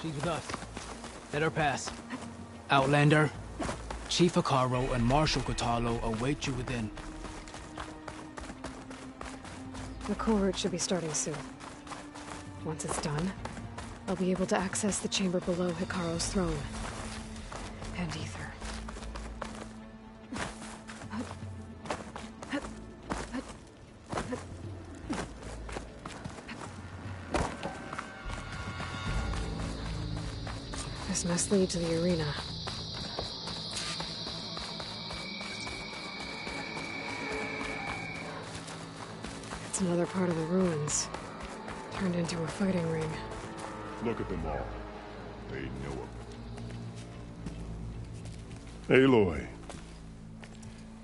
She's with us. Let her pass. Outlander, Chief Hekarro and Marshal Kotallo await you within. The cool route should be starting soon. Once it's done, I'll be able to access the chamber below Hekarro's throne. And Ether. This must lead to the arena. It's another part of the ruins. Turned into a fighting ring. Look at them all. They know him. Aloy.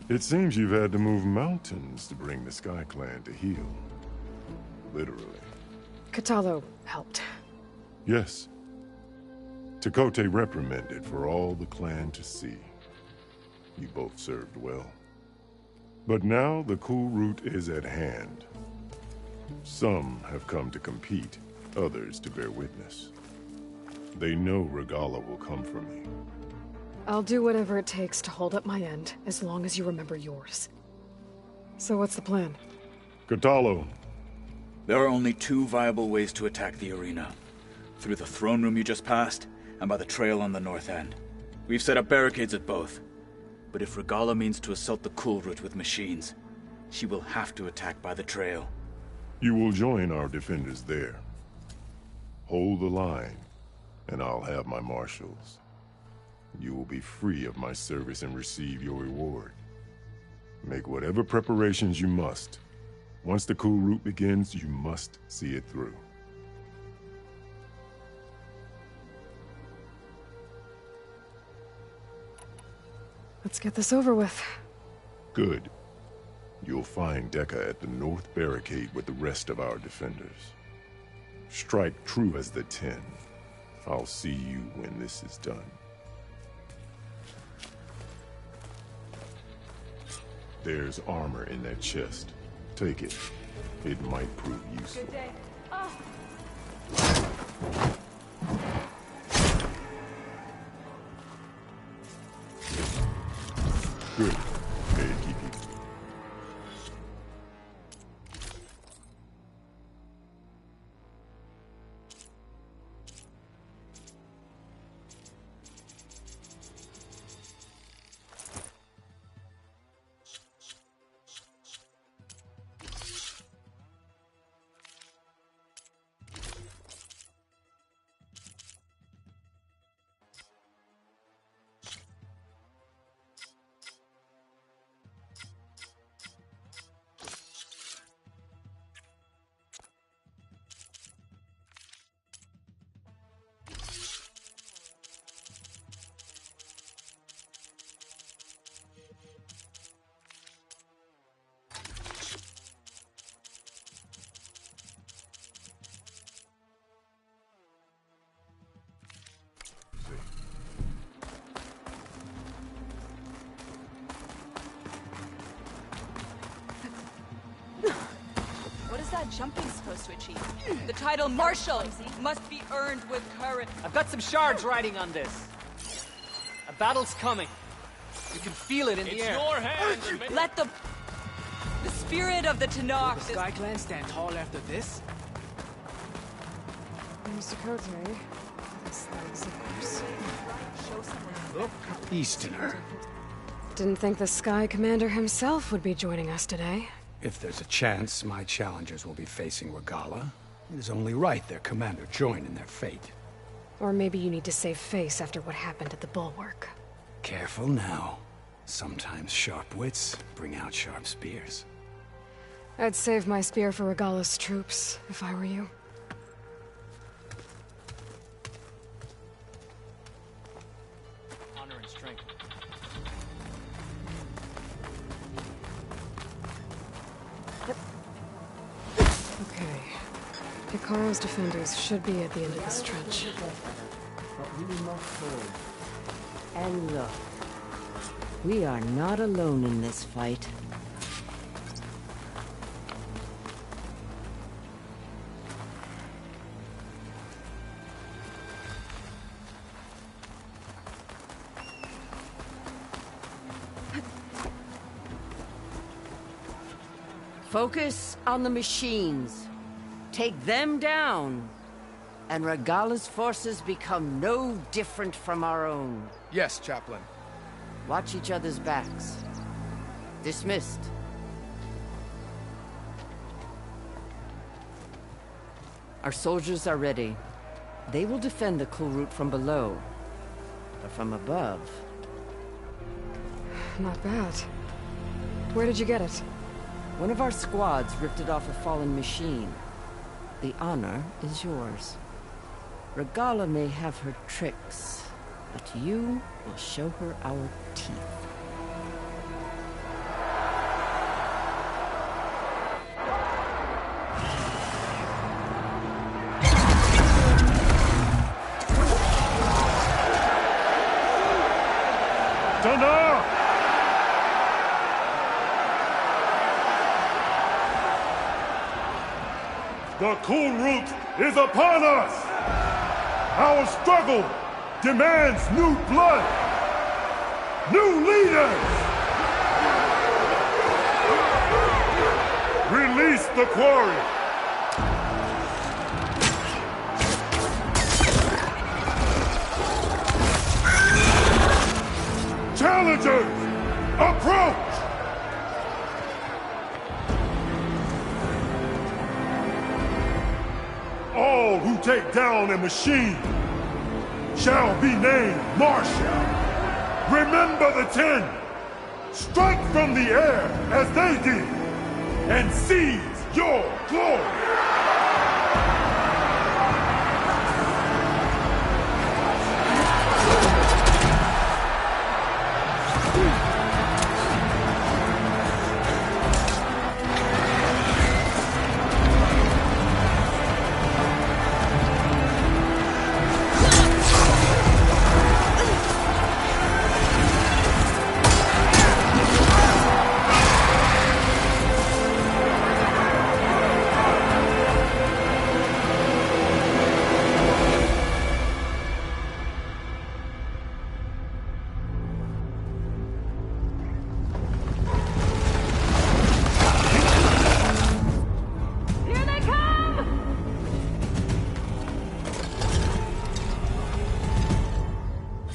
It seems you've had to move mountains to bring the Sky Clan to heel. Literally. Kotallo helped. Yes. Tekotteh reprimanded for all the clan to see. You both served well. But now the cool route is at hand. Some have come to compete, others to bear witness. They know Regalla will come for me. I'll do whatever it takes to hold up my end, as long as you remember yours. So what's the plan? Kotallo. There are only two viable ways to attack the arena. Through the throne room you just passed, and by the trail on the north end. We've set up barricades at both. But if Regalla means to assault the cool route with machines, she will have to attack by the trail. You will join our defenders there. Hold the line, and I'll have my marshals. You will be free of my service and receive your reward. Make whatever preparations you must. Once the cool route begins, you must see it through. Let's get this over with. Good. You'll find Dekka at the north barricade with the rest of our defenders. Strike true as the 10. I'll see you when this is done. There's armor in that chest. Take it. It might prove useful. Good day. Oh. Good. May it keep you. Jumping supposed to achieve. The title Marshal must be earned with courage. I've got some shards riding on this. A battle's coming. You can feel it in the air. It's your hand. Let the spirit of the Tenakth. Will the Sky Clan stand tall after this? Mr. Kote, this legs of yours. Look, Easterner. Didn't think the Sky Commander himself would be joining us today. If there's a chance my challengers will be facing Regalla, it is only right their commander join in their fate. Or maybe you need to save face after what happened at the Bulwark. Careful now. Sometimes sharp wits bring out sharp spears. I'd save my spear for Regalla's troops, if I were you. Honor and strength. Okay. Hekarro's defenders should be at the end of this trench. But we must hold. And look, we are not alone in this fight. Focus on the machines. Take them down, and Regalla's forces become no different from our own. Yes, Chaplain. Watch each other's backs. Dismissed. Our soldiers are ready. They will defend the Kulrut from below. But from above... Not bad. Where did you get it? One of our squads ripped it off a fallen machine. The honor is yours. Regalla may have her tricks, but you will show her our teeth. Dana! The Kulrut is upon us! Our struggle demands new blood! New leaders! Release the quarry! Challengers, approach! All who take down a machine shall be named Marshal. Remember the 10. Strike from the air as they did, and seize your glory!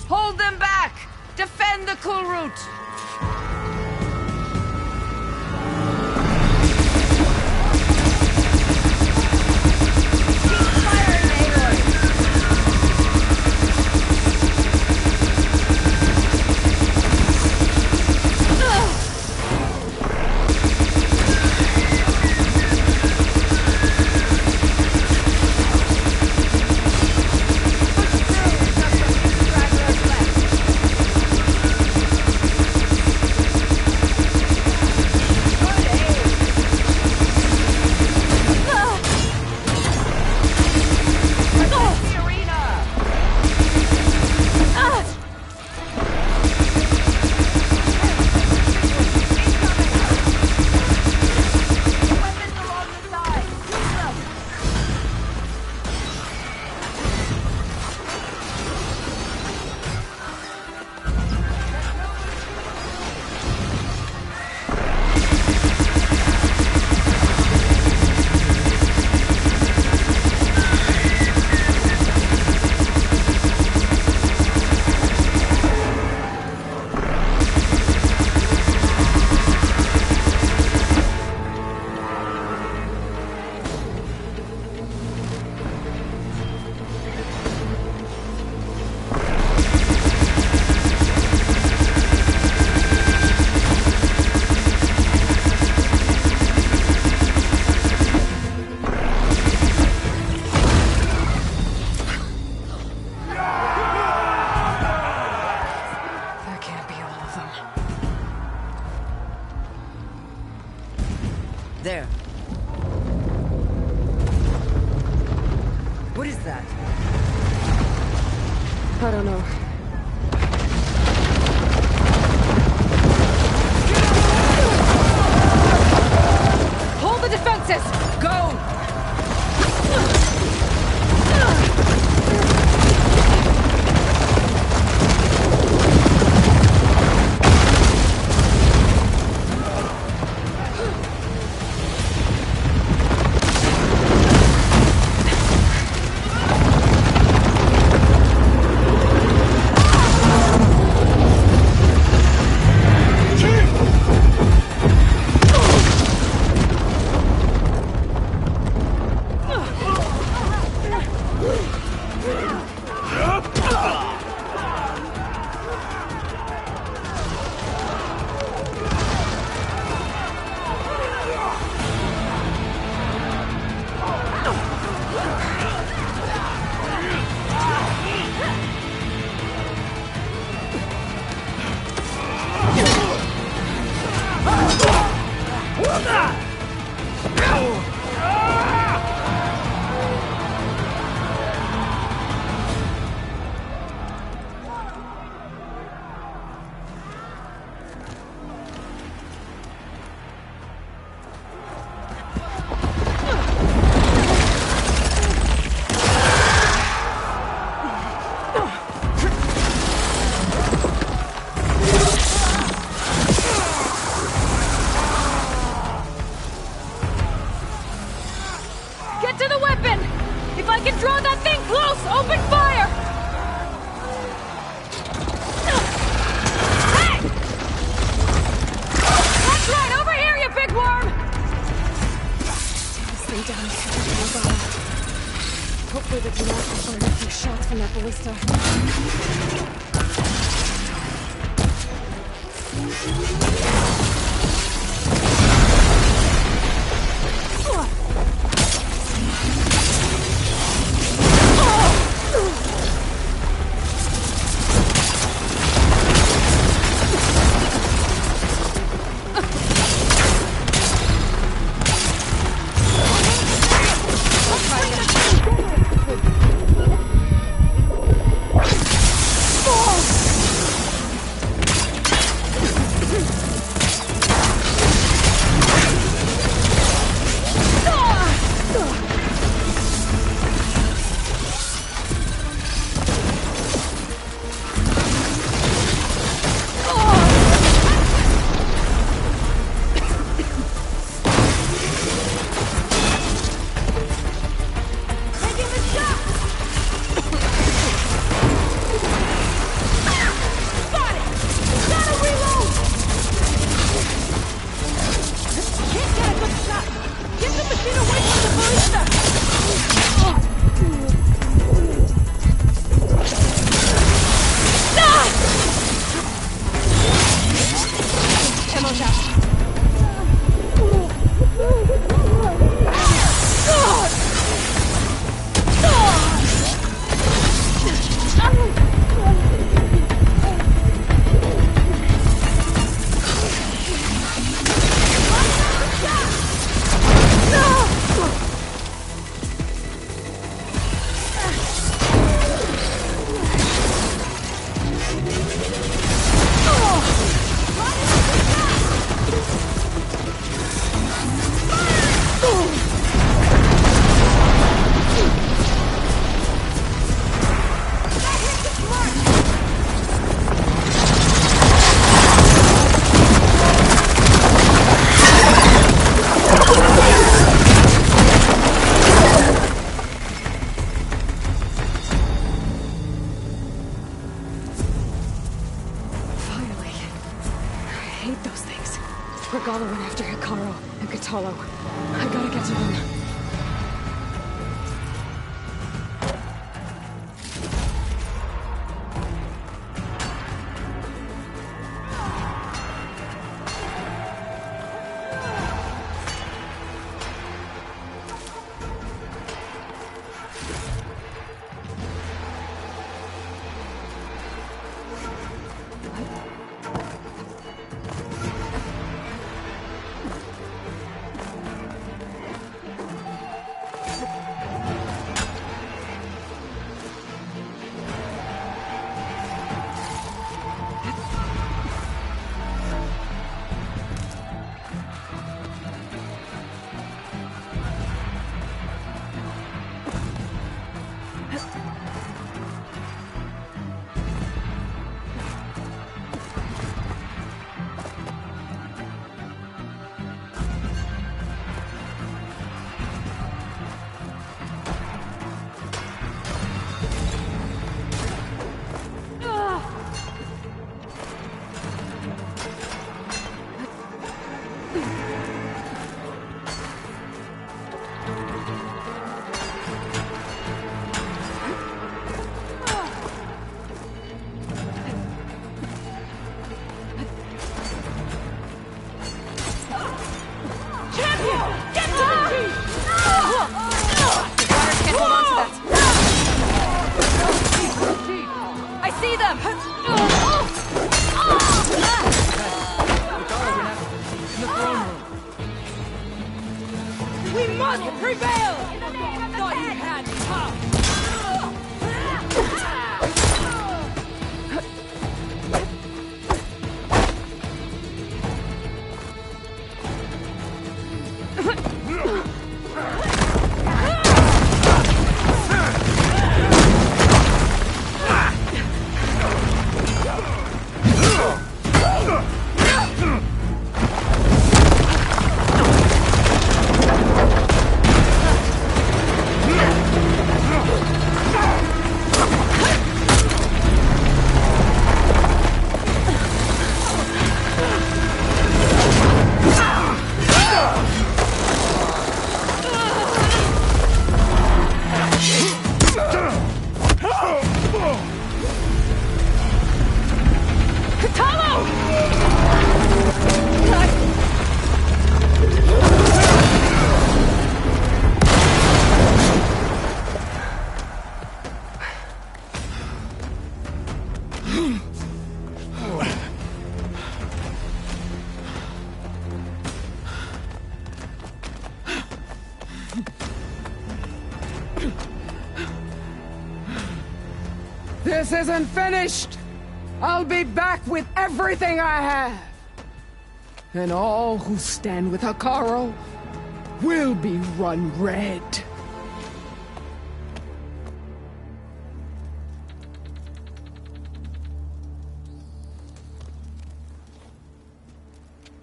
Hold them back! Defend the Kulrut! Keep firing, Aloy! That can't be all of them. There. What is that? I don't know. Hold the defenses! Go! Wigworm! Stay down and catch up to Morgana. Hopefully the Tenarch will fire a few shots from that ballista. Regalla went after Hikaru and Kotallo. I gotta get to them. This isn't finished! I'll be back with everything I have! And all who stand with Hekarro will be run red.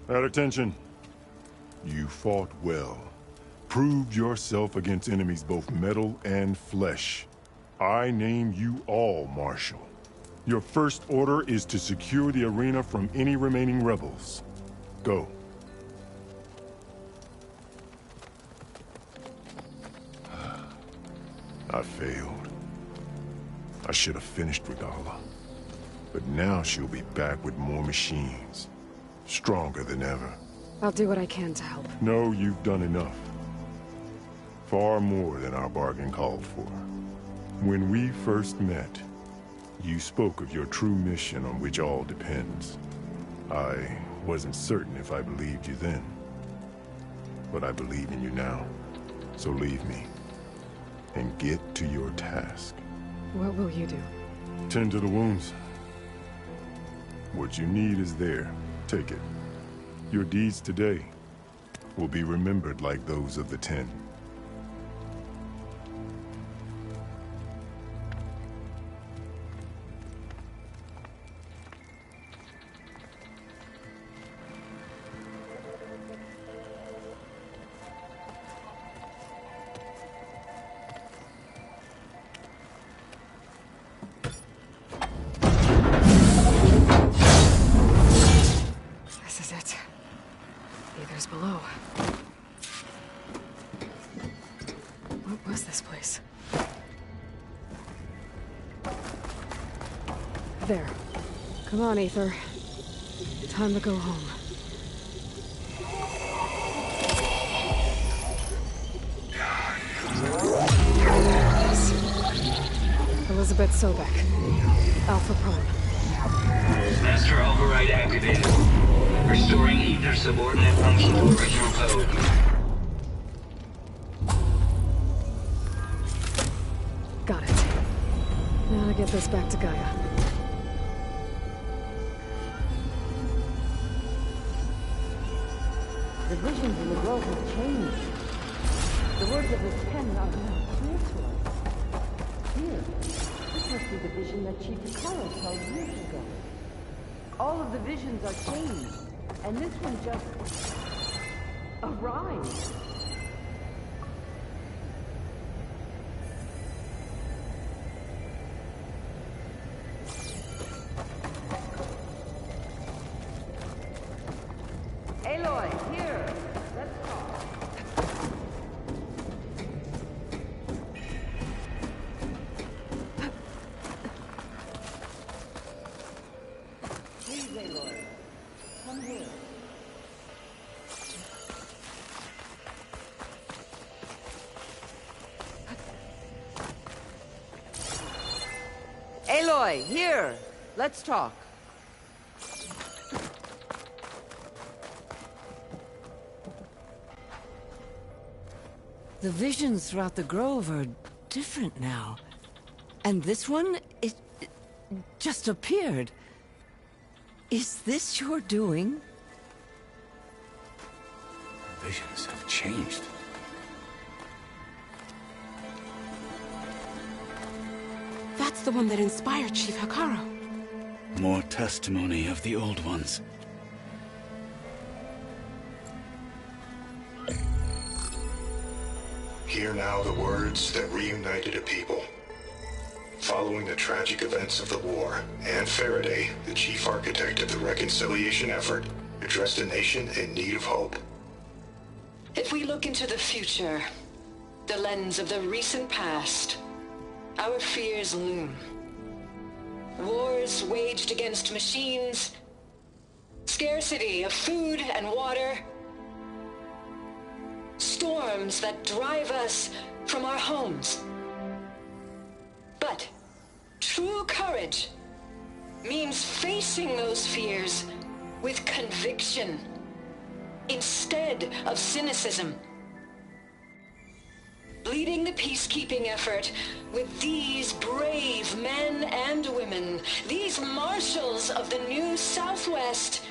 At attention. You fought well. Proved yourself against enemies both metal and flesh. I name you all Marshal. Your first order is to secure the arena from any remaining rebels. Go. I failed. I should have finished Regalla. But now she'll be back with more machines. Stronger than ever. I'll do what I can to help. No, you've done enough. Far more than our bargain called for. When we first met, you spoke of your true mission on which all depends. I wasn't certain if I believed you then. But I believe in you now. So leave me. And get to your task. What will you do? Tend to the wounds. What you need is there. Take it. Your deeds today will be remembered like those of the Ten. Below. What was this place? There. Come on, Aether. Time to go home. Elizabeth Sobek. Alpha Prime. Master override activated. Restoring Aether subordinate function to original code. Got it. Now to get this back to Gaia. The visions in the grove have changed. The words of the Ten are now clear to us. Here, this must be the vision that Chief Hekarro held years ago. All of the visions are changed. And this one just arrived. Aloy, here. Let's talk. Please, Aloy. Come here. Aloy, here. Let's talk. The visions throughout the grove are different now. And this one, it just appeared. Is this your doing? Visions have changed. That's the one that inspired Chief Hekarro. More testimony of the old ones. Hear now the words that reunited a people. Following the tragic events of the war, Anne Faraday, the chief architect of the reconciliation effort, addressed a nation in need of hope. If we look into the future, the lens of the recent past, our fears loom. Wars waged against machines, scarcity of food and water, storms that drive us from our homes. But true courage means facing those fears with conviction instead of cynicism. leading the peacekeeping effort with these brave men and women, these marshals of the new Southwest,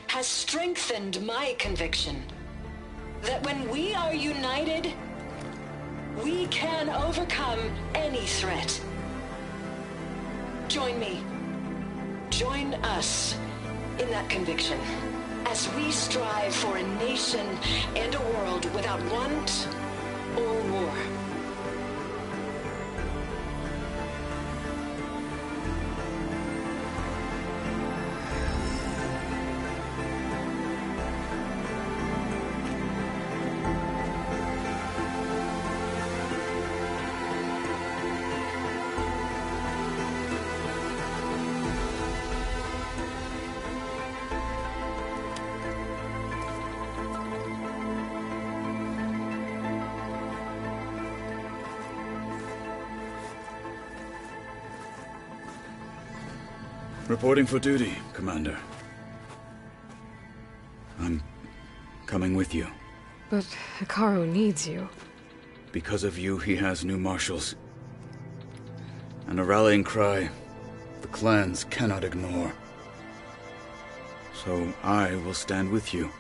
has strengthened my conviction that when we are united, we can overcome any threat. Join me. Join us in that conviction as we strive for a nation and a world without want or war. Reporting for duty, Commander. I'm coming with you. But Hekarro needs you. Because of you, he has new marshals. And a rallying cry the clans cannot ignore. So I will stand with you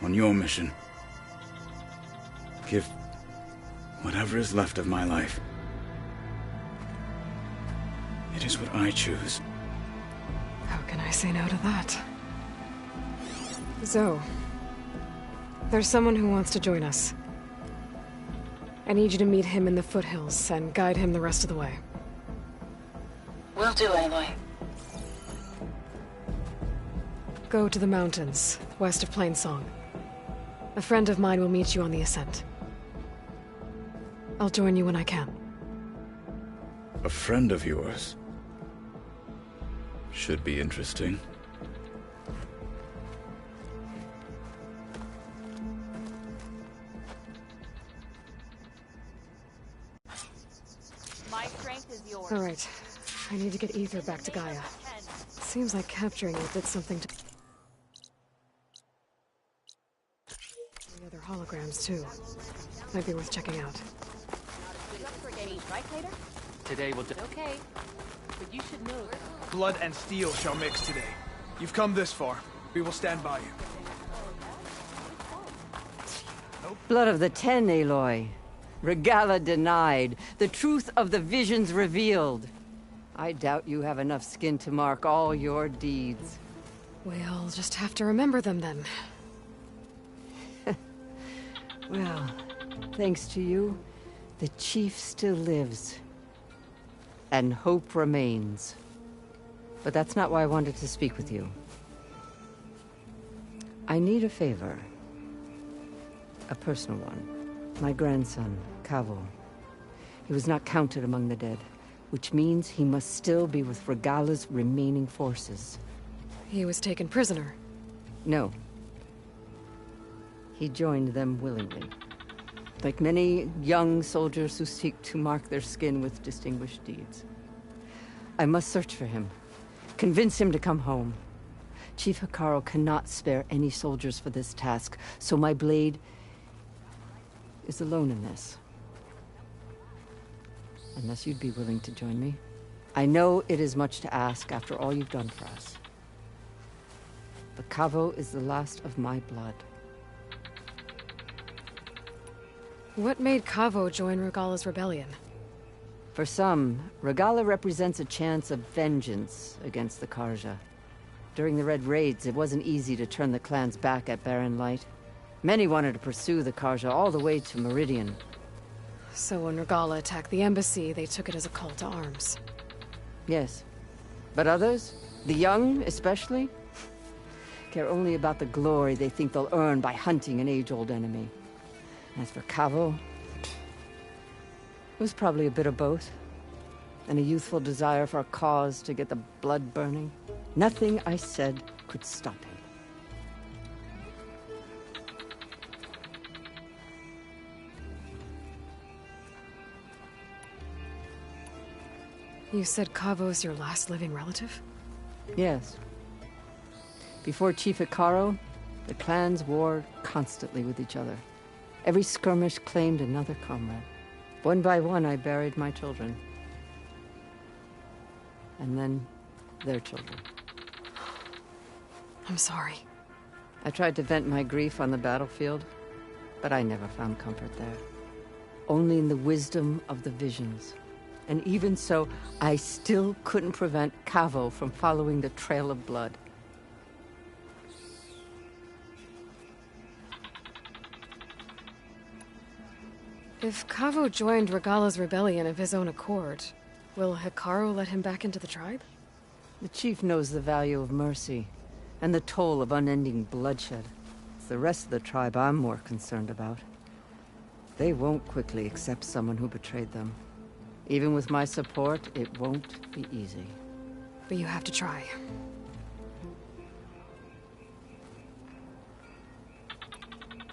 on your mission. Give whatever is left of my life. It is what I choose. How can I say no to that? Zoe, there's someone who wants to join us. I need you to meet him in the foothills and guide him the rest of the way. Will do, Aloy. Go to the mountains, west of Plainsong. A friend of mine will meet you on the ascent. I'll join you when I can. A friend of yours? Should be interesting. My strength is yours. All right. I need to get Ether back to Gaia. Seems like capturing it did something to... The other holograms, too. Might be worth checking out. Right, Tater? Today we'll do. Okay. But you should know. Blood and steel shall mix today. You've come this far. We will stand by you. Blood of the Ten, Aloy. Regalla denied. The truth of the visions revealed. I doubt you have enough skin to mark all your deeds. We'll just have to remember them then. Well, thanks to you, the Chief still lives. And hope remains. But that's not why I wanted to speak with you. I need a favor. A personal one. My grandson, Kavo. He was not counted among the dead, which means he must still be with Regalla's remaining forces. He was taken prisoner. No. He joined them willingly. Like many young soldiers who seek to mark their skin with distinguished deeds. I must search for him. Convince him to come home. Chief Hekarro cannot spare any soldiers for this task, so my blade is alone in this. Unless you'd be willing to join me. I know it is much to ask after all you've done for us. But Kavo is the last of my blood. What made Kavo join Regalla's rebellion? For some, Regalla represents a chance of vengeance against the Carja. During the Red Raids, it wasn't easy to turn the clans back at Barren Light. Many wanted to pursue the Carja all the way to Meridian. So when Regalla attacked the embassy, they took it as a call to arms. Yes. But others, the young especially, care only about the glory they think they'll earn by hunting an age-old enemy. As for Kavo, it was probably a bit of both. And a youthful desire for a cause to get the blood burning. Nothing I said could stop him. You said Kavo's your last living relative? Yes. Before Chief Hekarro, the clans warred constantly with each other. Every skirmish claimed another comrade. One by one, I buried my children. And then their children. I'm sorry. I tried to vent my grief on the battlefield, but I never found comfort there. Only in the wisdom of the visions. And even so, I still couldn't prevent Kavo from following the trail of blood. If Kavo joined Regala's rebellion of his own accord, will Hekarro let him back into the tribe? The chief knows the value of mercy, and the toll of unending bloodshed. It's the rest of the tribe I'm more concerned about. They won't quickly accept someone who betrayed them. Even with my support, it won't be easy. But you have to try.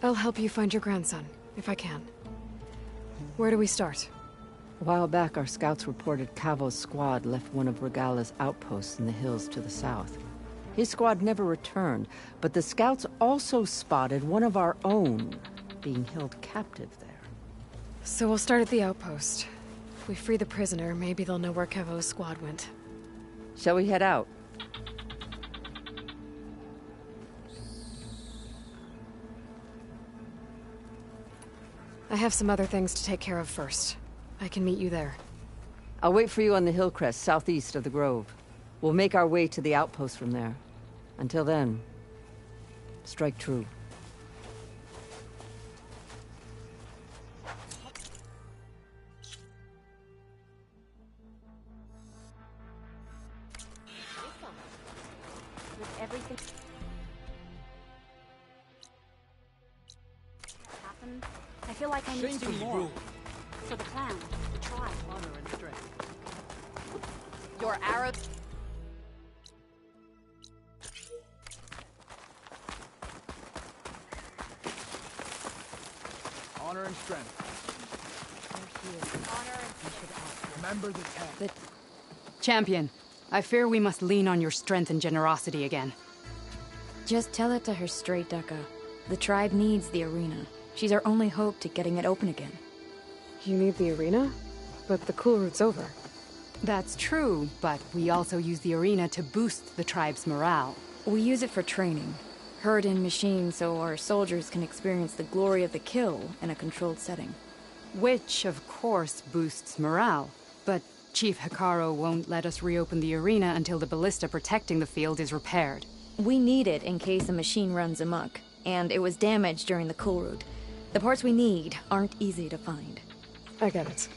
I'll help you find your grandson, if I can. Where do we start? A while back, our scouts reported Kavo's squad left one of Regala's outposts in the hills to the south. His squad never returned, but the scouts also spotted one of our own being held captive there. So we'll start at the outpost. If we free the prisoner, maybe they'll know where Kavo's squad went. Shall we head out? I have some other things to take care of first. I can meet you there. I'll wait for you on the hill crest southeast of the grove. We'll make our way to the outpost from there. Until then, strike true. With everything happened, I feel like I need to do more. For the clan, the tribe. Honor and strength. Your Arabs. Honor and strength. Honor and strength. Remember the tag. Champion, I fear we must lean on your strength and generosity again. Just tell it to her straight, Ducka. The tribe needs the arena. She's our only hope to getting it open again. You need the arena? But the cool route's over. That's true, but we also use the arena to boost the tribe's morale. We use it for training. Herd in machine so our soldiers can experience the glory of the kill in a controlled setting. Which, of course, boosts morale. But Chief Hekarro won't let us reopen the arena until the ballista protecting the field is repaired. We need it in case a machine runs amok, and it was damaged during the cool route. The parts we need aren't easy to find. I get it.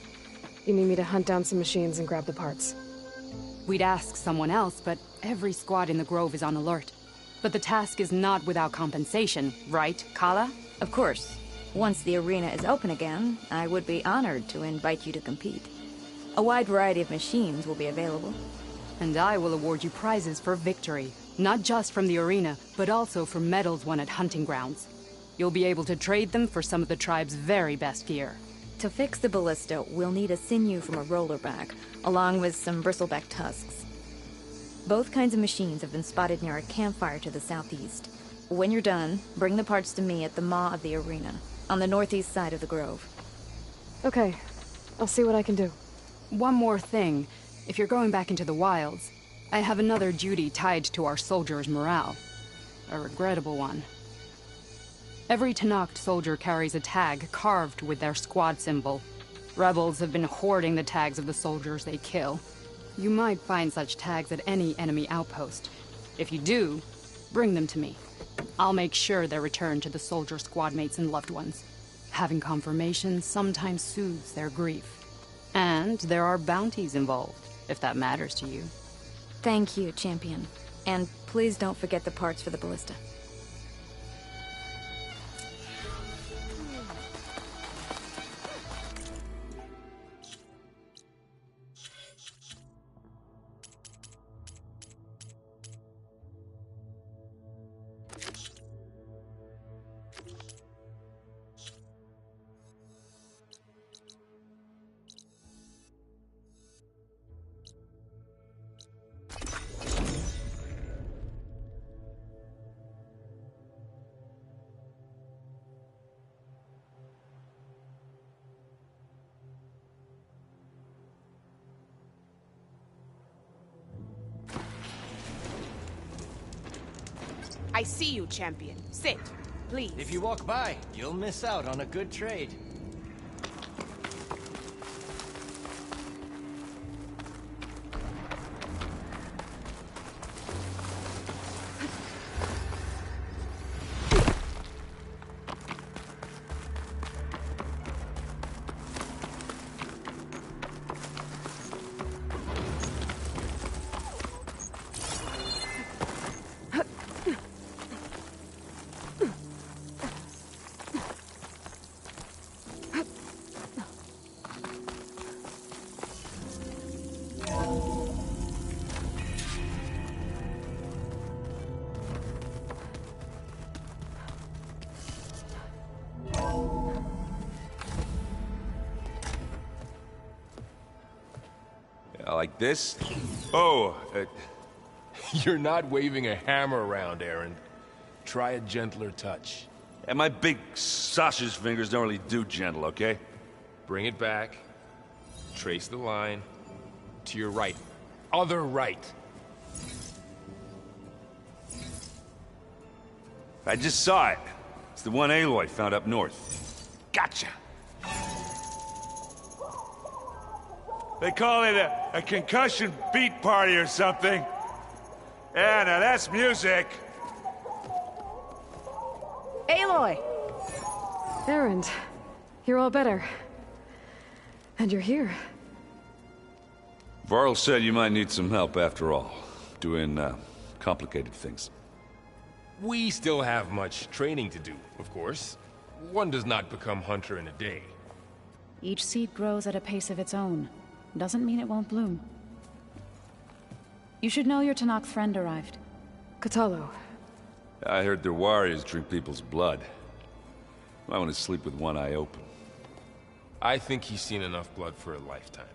You need me to hunt down some machines and grab the parts. We'd ask someone else, but every squad in the Grove is on alert. But the task is not without compensation, right, Kala? Of course. Once the arena is open again, I would be honored to invite you to compete. A wide variety of machines will be available. And I will award you prizes for victory. Not just from the arena, but also for medals won at hunting grounds. You'll be able to trade them for some of the tribe's very best gear. To fix the ballista, we'll need a sinew from a rollerback, along with some bristleback tusks. Both kinds of machines have been spotted near a campfire to the southeast. When you're done, bring the parts to me at the maw of the arena, on the northeast side of the grove. Okay. I'll see what I can do. One more thing. If you're going back into the wilds, I have another duty tied to our soldiers' morale. A regrettable one. Every Tenakth soldier carries a tag carved with their squad symbol. Rebels have been hoarding the tags of the soldiers they kill. You might find such tags at any enemy outpost. If you do, bring them to me. I'll make sure they're returned to the soldier squad mates and loved ones. Having confirmation sometimes soothes their grief. And there are bounties involved, if that matters to you. Thank you, Champion. And please don't forget the parts for the ballista. I see you, champion. Sit, please. If you walk by, you'll miss out on a good trade. Like this? Oh, You're not waving a hammer around, Aaron. Try a gentler touch. And my big sausage fingers don't really do gentle, okay? Bring it back. Trace the line. To your right. Other right. I just saw it. It's the one Aloy found up north. Gotcha! They call it a concussion beat party or something. Yeah, now that's music. Aloy! Erend, you're all better. And you're here. Varl said you might need some help after all. Doing, complicated things. We still have much training to do, of course. One does not become hunter in a day. Each seed grows at a pace of its own. Doesn't mean it won't bloom. You should know your Tenakth friend arrived. Kotallo. I heard their warriors drink people's blood. I want to sleep with one eye open. I think he's seen enough blood for a lifetime.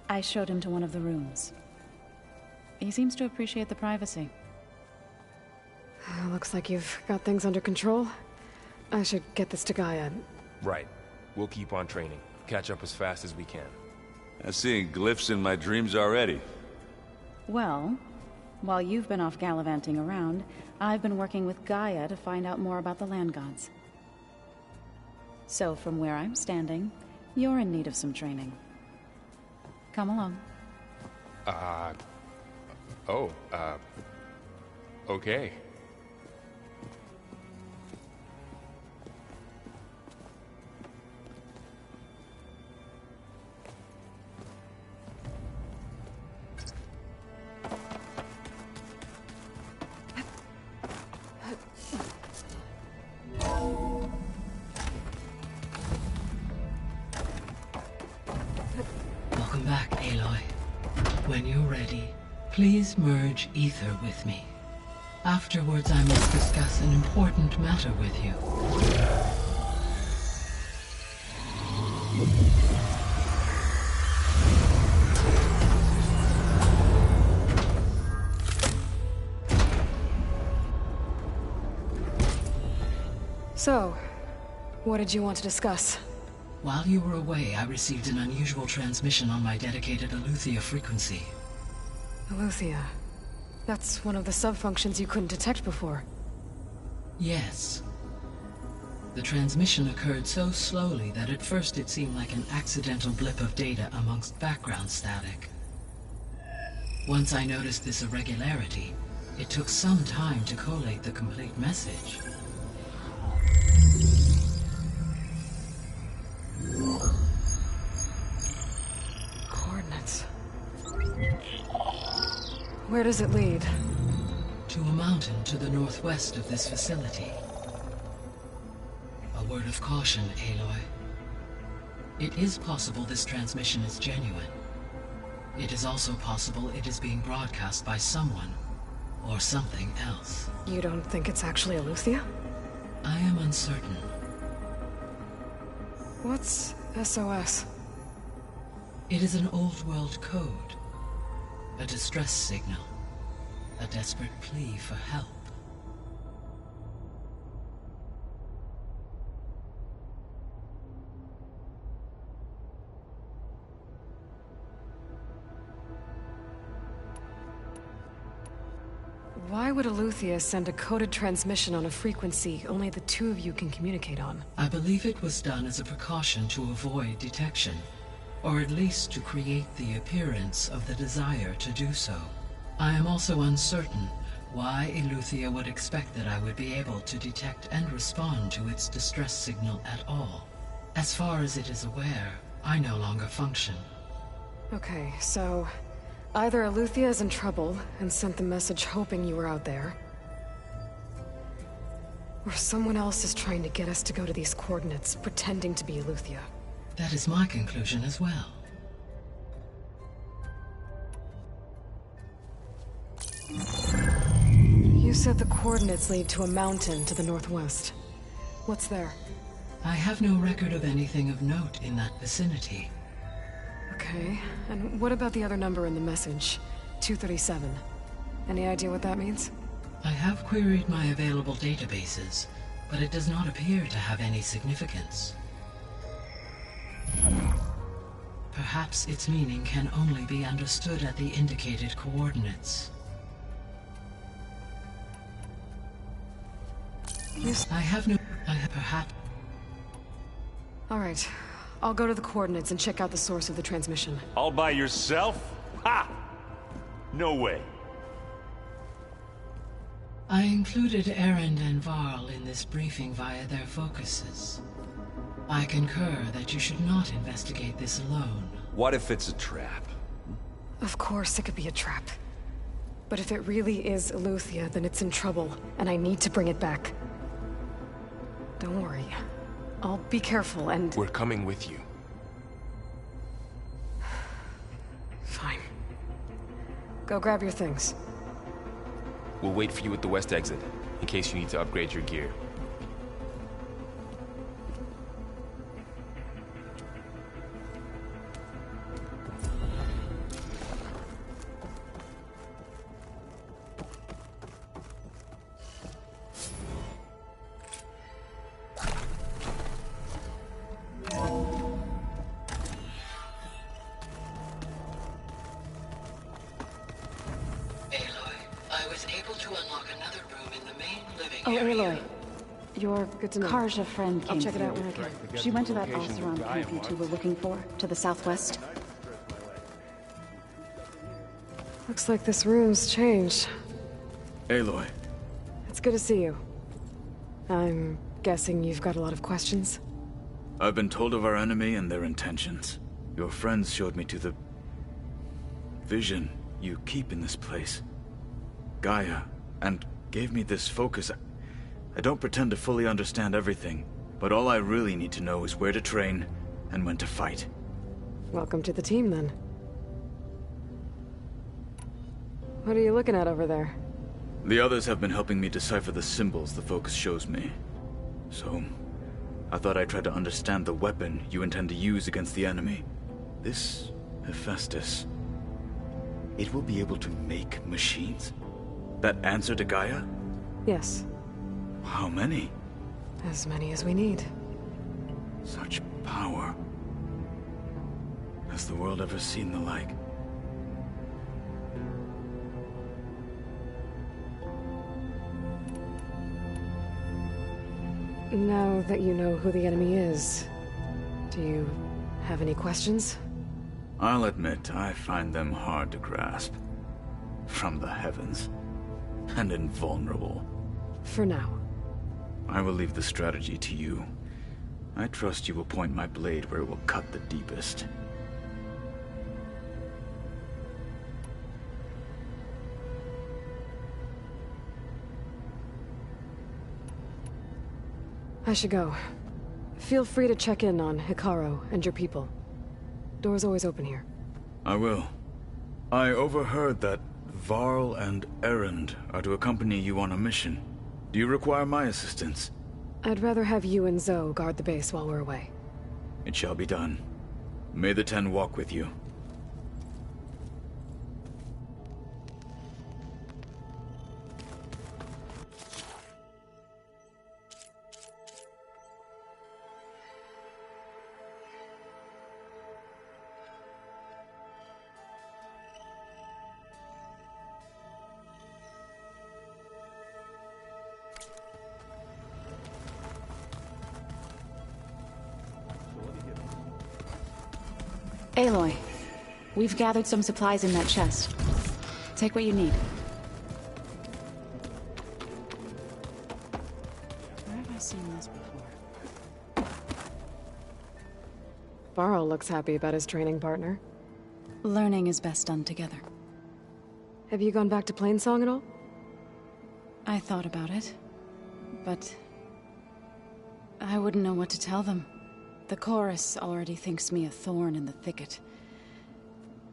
I showed him to one of the rooms. He seems to appreciate the privacy. Looks like you've got things under control. I should get this to Gaia. Right. We'll keep on training. Catch up as fast as we can. I'm seeing glyphs in my dreams already. Well, while you've been off gallivanting around, I've been working with Gaia to find out more about the land gods. So from where I'm standing, you're in need of some training. Come along. Okay. Welcome back, Aloy. When you're ready, please merge ether with me. Afterwards, I must discuss an important matter with you. So, what did you want to discuss? While you were away, I received an unusual transmission on my dedicated Eleuthia frequency. Eleuthia. That's one of the sub-functions you couldn't detect before. Yes. The transmission occurred so slowly that at first it seemed like an accidental blip of data amongst background static. Once I noticed this irregularity, it took some time to collate the complete message. Coordinates. Where does it lead? To a mountain to the northwest of this facility. A word of caution, Aloy. It is possible this transmission is genuine. It is also possible it is being broadcast by someone or something else. You don't think it's actually Eleuthia? I am uncertain. What's SOS? It is an old-world code. A distress signal. A desperate plea for help. Why would Eleuthia send a coded transmission on a frequency only the two of you can communicate on? I believe it was done as a precaution to avoid detection, or at least to create the appearance of the desire to do so. I am also uncertain why Eleuthia would expect that I would be able to detect and respond to its distress signal at all. As far as it is aware, I no longer function. Okay, so either Eleuthia is in trouble and sent the message hoping you were out there, or someone else is trying to get us to go to these coordinates, pretending to be Eleuthia. That is my conclusion as well. You said the coordinates lead to a mountain to the northwest. What's there? I have no record of anything of note in that vicinity. Okay, and what about the other number in the message? 237. Any idea what that means? I have queried my available databases, but it does not appear to have any significance. Perhaps its meaning can only be understood at the indicated coordinates. Yes. Perhaps... Alright, I'll go to the coordinates and check out the source of the transmission. All by yourself? Ha! No way. I included Erend and Varl in this briefing via their focuses. I concur that you should not investigate this alone. What if it's a trap? Of course it could be a trap. But if it really is Eleuthia, then it's in trouble, and I need to bring it back. Don't worry. I'll be careful and... We're coming with you. Fine. Go grab your things. We'll wait for you at the west exit, in case you need to upgrade your gear. Oh, Aloy. You're good to know. Karja friend came I'll check it out through. when I can. She went to that Oseram camp you two were looking for, to the southwest. Looks like this room's changed. Aloy. It's good to see you. I'm guessing you've got a lot of questions? I've been told of our enemy and their intentions. Your friends showed me to the... vision you keep in this place. Gaia, and gave me this focus. I don't pretend to fully understand everything, but all I really need to know is where to train and when to fight. Welcome to the team, then. What are you looking at over there? The others have been helping me decipher the symbols the focus shows me. So, I thought I'd try to understand the weapon you intend to use against the enemy. This Hephaestus, it will be able to make machines? That answer to Gaia? Yes. How many? As many as we need. Such power. Has the world ever seen the like? Now that you know who the enemy is, do you have any questions? I'll admit, I find them hard to grasp. From the heavens. And invulnerable. For now. I will leave the strategy to you. I trust you will point my blade where it will cut the deepest. I should go. Feel free to check in on Hekarro and your people. Door's always open here. I will. I overheard that Varl and Erend are to accompany you on a mission. Do you require my assistance? I'd rather have you and Zoe guard the base while we're away. It shall be done. May the Ten walk with you. Aloy, we've gathered some supplies in that chest. Take what you need. Where have I seen this before? Varl looks happy about his training partner. Learning is best done together. Have you gone back to Plainsong at all? I thought about it, but I wouldn't know what to tell them. The chorus already thinks me a thorn in the thicket.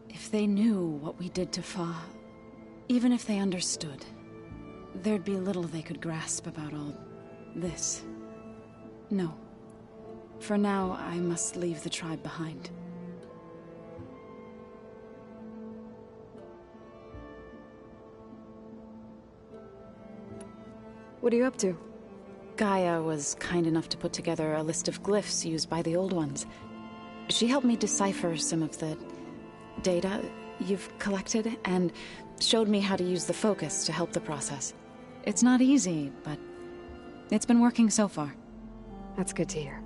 If they knew what we did to Fa, even if they understood, there'd be little they could grasp about all this. No. For now, I must leave the tribe behind. What are you up to? Gaia was kind enough to put together a list of glyphs used by the Old Ones. She helped me decipher some of the data you've collected, and showed me how to use the focus to help the process. It's not easy, but it's been working so far. That's good to hear.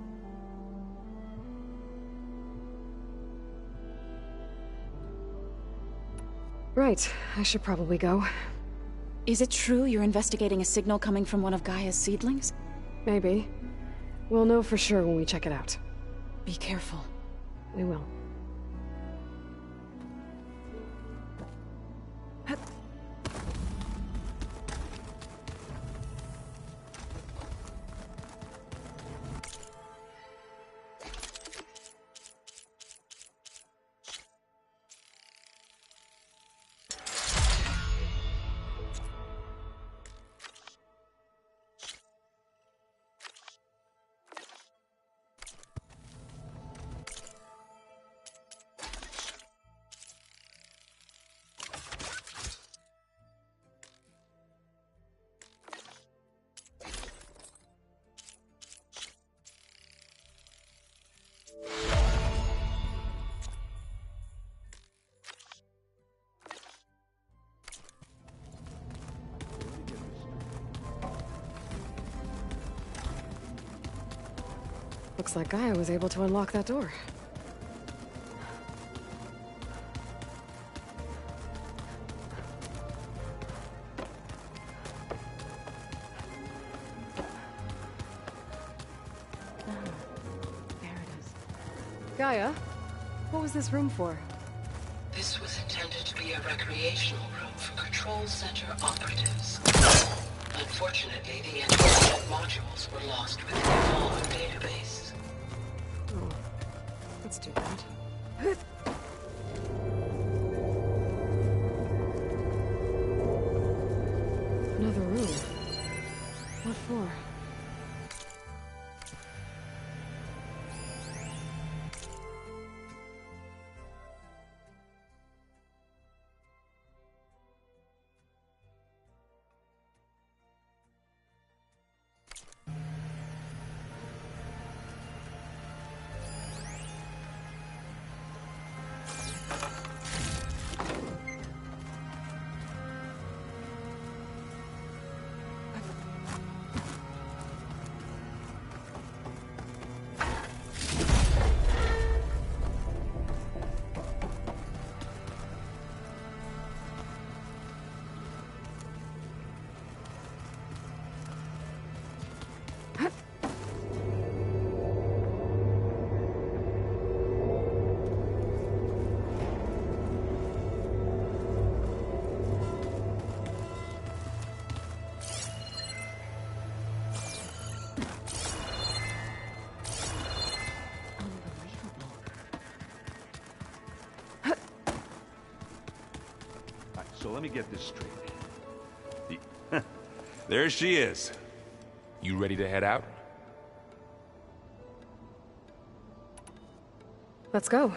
Right, I should probably go. Is it true you're investigating a signal coming from one of Gaia's seedlings? Maybe. We'll know for sure when we check it out. Be careful. We will. Looks like Gaia was able to unlock that door. Gaia, what was this room for? This was intended to be a recreational room for Control Center operatives. Unfortunately, the intelligent modules were lost within the Fallen database. Oh, that's too bad. Another room. What for? So let me get this straight. There she is. You ready to head out? Let's go.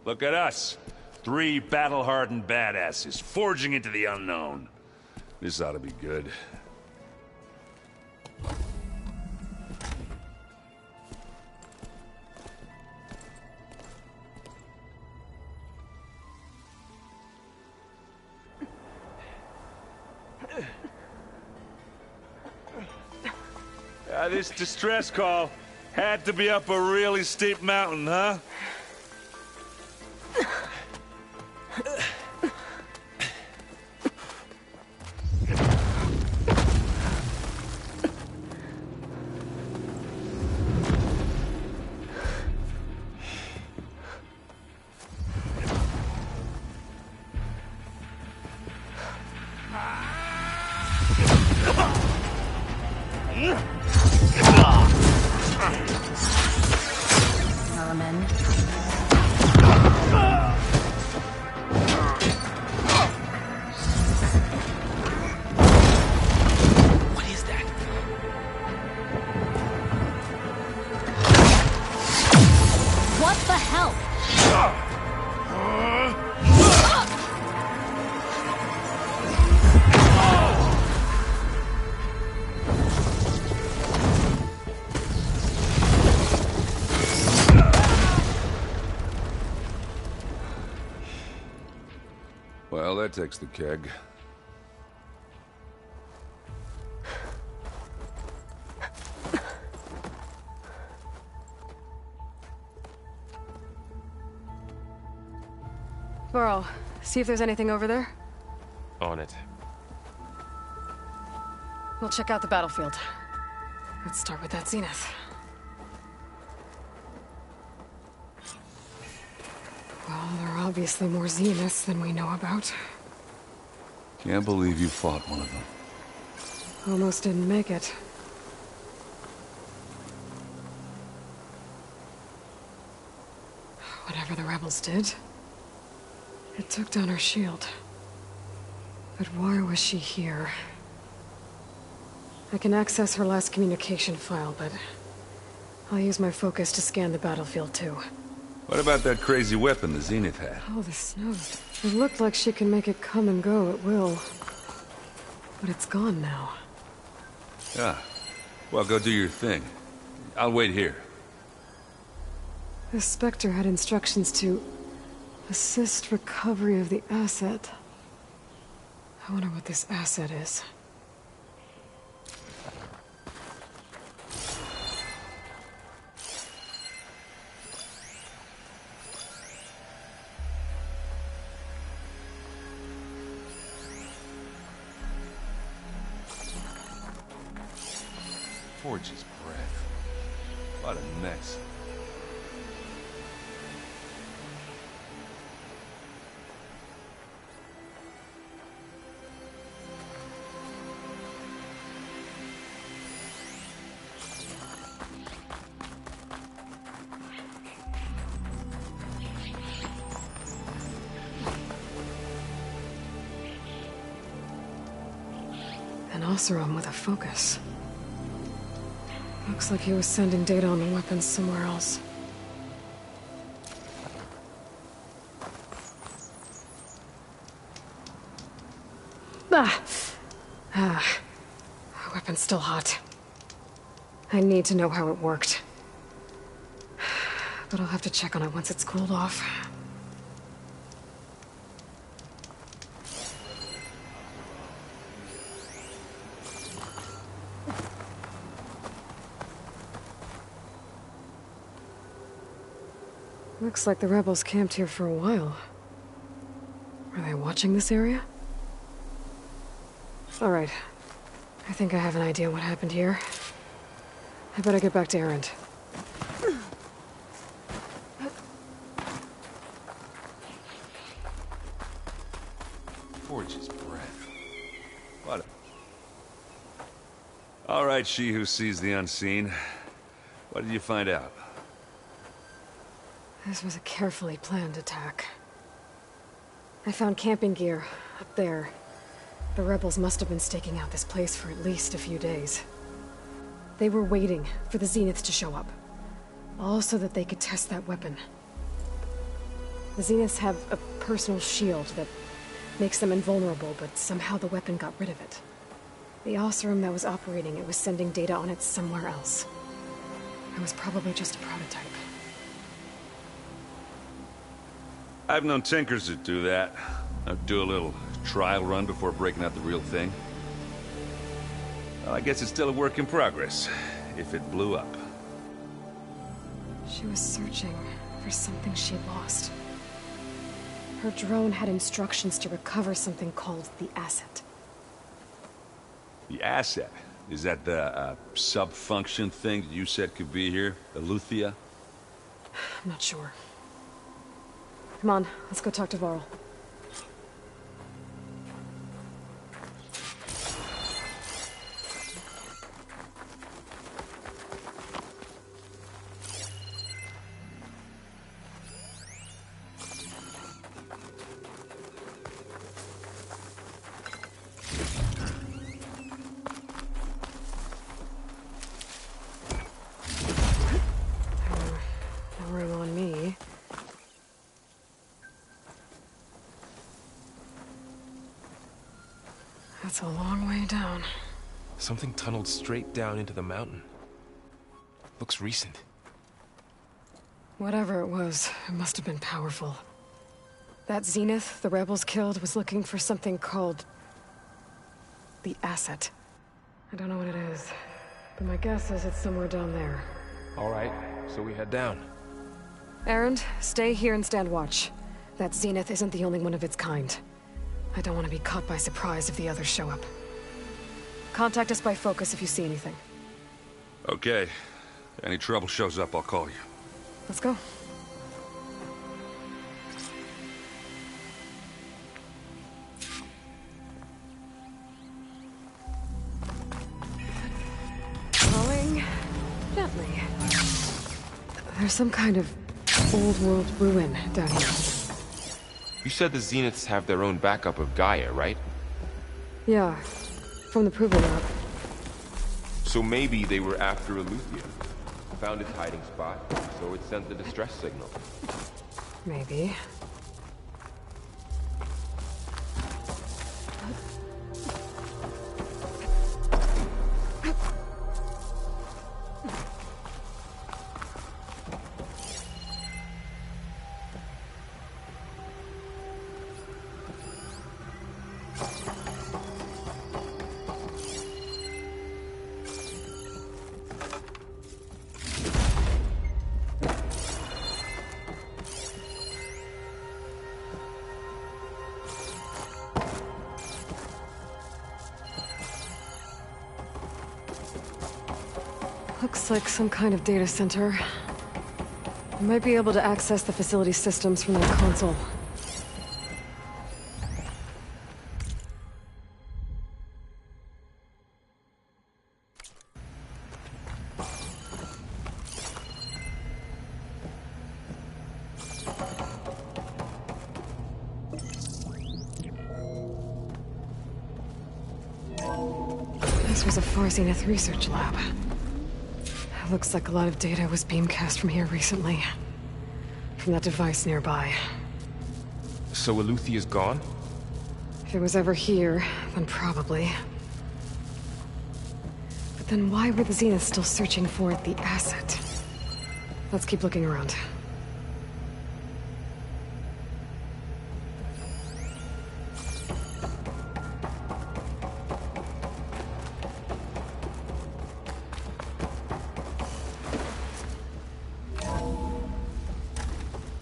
Look at us. 3 battle-hardened badasses forging into the unknown. This ought to be good. This distress call had to be up a really steep mountain, huh? hell? Well, that takes the keg. Varl, see if there's anything over there. On it. We'll check out the battlefield. Let's start with that Zenith. Well, there are obviously more Zeniths than we know about. Can't believe you fought one of them. Almost didn't make it. Whatever the rebels did, it took down her shield. But why was she here? I can access her last communication file, but I'll use my focus to scan the battlefield too. What about that crazy weapon the Zenith had? Oh, the snow. It looked like she can make it come and go at will. But it's gone now. Yeah. Well, go do your thing. I'll wait here. The Spectre had instructions to assist recovery of the asset. I wonder what this asset is. Forge's breath. What a mess. An Oseram with a focus. Looks like he was sending data on the weapons somewhere else. The weapon's still hot. I need to know how it worked. But I'll have to check on it once it's cooled off. Looks like the rebels camped here for a while. Are they watching this area? All right. I think I have an idea what happened here. I better get back to Erend. Forge's breath. What a... All right, she who sees the unseen. What did you find out? This was a carefully planned attack. I found camping gear up there. The rebels must have been staking out this place for at least a few days. They were waiting for the Zeniths to show up. All so that they could test that weapon. The Zeniths have a personal shield that makes them invulnerable, but somehow the weapon got rid of it. The Oseram that was operating it was sending data on it somewhere else. It was probably just a prototype. I've known tinkers that do that. I'd do a little trial run before breaking out the real thing. Well, I guess it's still a work in progress, if it blew up. She was searching for something she lost. Her drone had instructions to recover something called the asset. The asset? Is that the sub-function thing that you said could be here? Eleuthia? I'm not sure. Come on, let's go talk to Varl. No room on me. That's a long way down. Something tunneled straight down into the mountain. Looks recent. Whatever it was, it must have been powerful. That Zenith the rebels killed was looking for something called... the Asset. I don't know what it is, but my guess is it's somewhere down there. All right, so we head down. Erend, stay here and stand watch. That Zenith isn't the only one of its kind. I don't want to be caught by surprise if the others show up. Contact us by focus if you see anything. Okay. Any trouble shows up, I'll call you. Let's go. Falling gently. There's some kind of old world ruin down here. You said the Zeniths have their own backup of Gaia, right? Yeah, from the Prover map. So maybe they were after Eleuthia. Found its hiding spot, so it sent the distress signal. Maybe. Looks like some kind of data center. I might be able to access the facility systems from that console. This was a Far Zenith research lab. Looks like a lot of data was beamcast from here recently. From that device nearby. So Eleuthia's gone? If it was ever here, then probably. But then why were the Zeniths still searching for the asset? Let's keep looking around.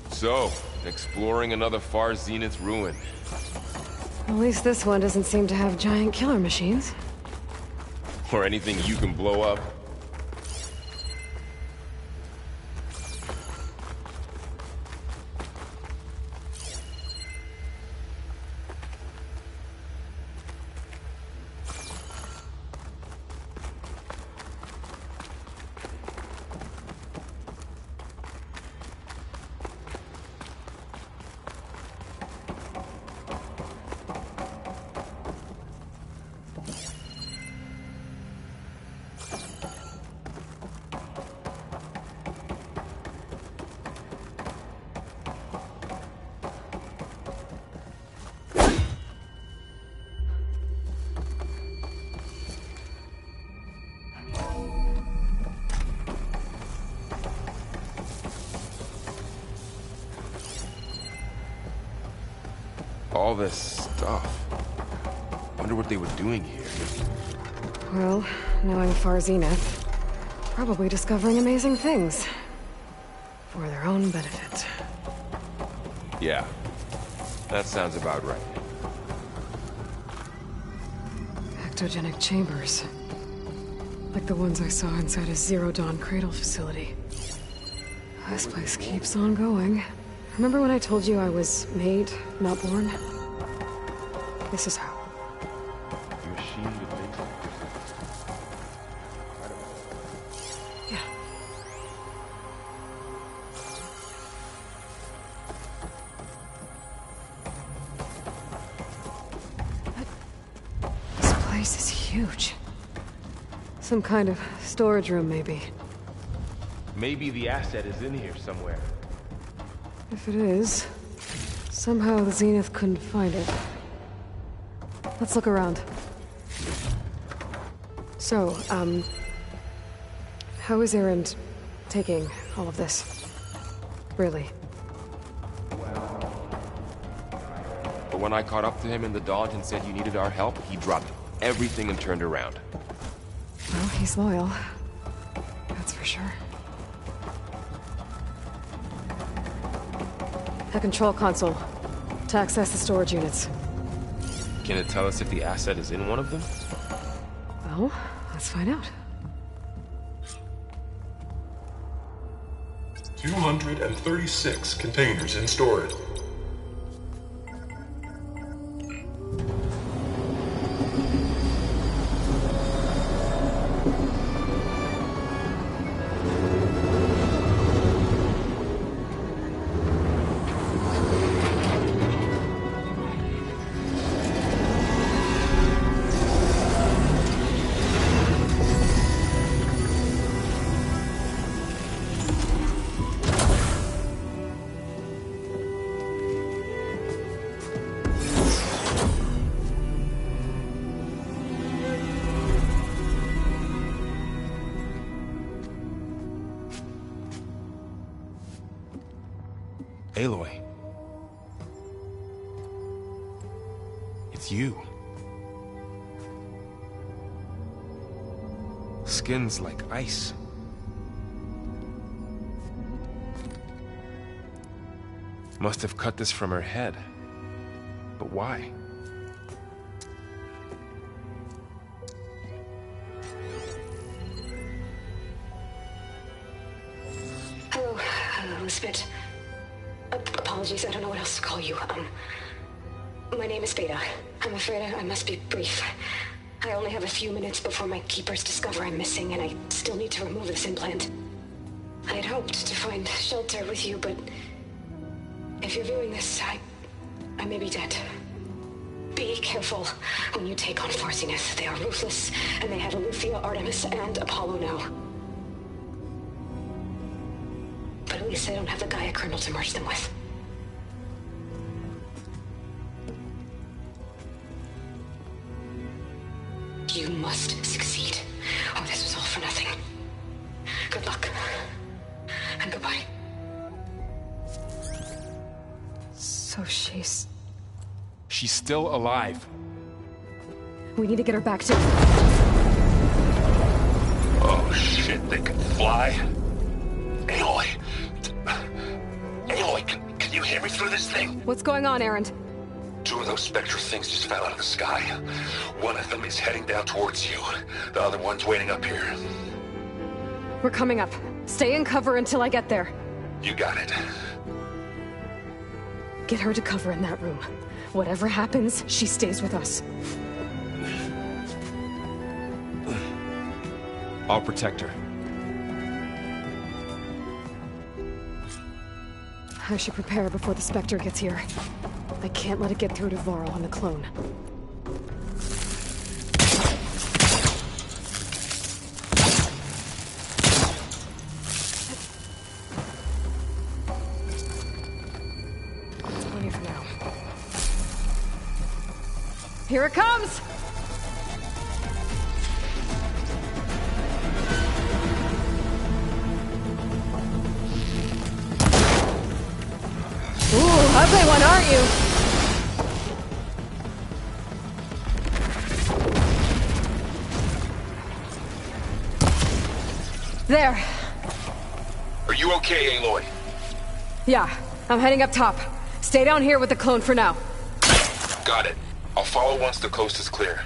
So, exploring another Far Zenith ruin. At least this one doesn't seem to have giant killer machines. Or anything you can blow up. All this stuff. Wonder what they were doing here. Well, knowing Far Zenith, probably discovering amazing things. For their own benefit. Yeah. That sounds about right. Ectogenic chambers. Like the ones I saw inside a Zero Dawn cradle facility. This place keeps on going. Remember when I told you I was made, not born? This is how. The machine that makes it. Yeah. This place is huge. Some kind of storage room, maybe. Maybe the asset is in here somewhere. If it is, somehow the Zenith couldn't find it. Let's look around. So, how is Erend taking all of this? Really? But when I caught up to him in the Daunt and said you needed our help, he dropped everything and turned around. Well, he's loyal. That's for sure. A control console. To access the storage units. Can it tell us if the asset is in one of them? Well, let's find out. 236 containers in storage. Aloy. It's you. Skin's like ice. Must have cut this from her head. But why? Hello, Elizabeth. Apologies, I don't know what else to call you. My name is Beta. I'm afraid I must be brief. I only have a few minutes before my keepers discover I'm missing, and I still need to remove this implant. I had hoped to find shelter with you, but if you're viewing this, I may be dead. Be careful when you take on Far Zenith. They are ruthless, and they have Eleuthia, Artemis, and Apollo now. But at least they don't have the Gaia kernel to merge them with. You must succeed, or this was all for nothing. Good luck. And goodbye. So she's still alive. We need to get her back to... Oh shit, they can fly? Aloy! Aloy, can you hear me through this thing? What's going on, Erend? Two of those spectral things just fell out of the sky. One of them is heading down towards you. The other one's waiting up here. We're coming up. Stay in cover until I get there. You got it. Get her to cover in that room. Whatever happens, she stays with us. I'll protect her. I should prepare before the Spectre gets here. I can't let it get through to Varl and the clone. That's plenty for now. Here it comes! Ooh, ugly one, aren't you? There. Are you okay, Aloy? Yeah, I'm heading up top. Stay down here with the clone for now. Got it. I'll follow once the coast is clear.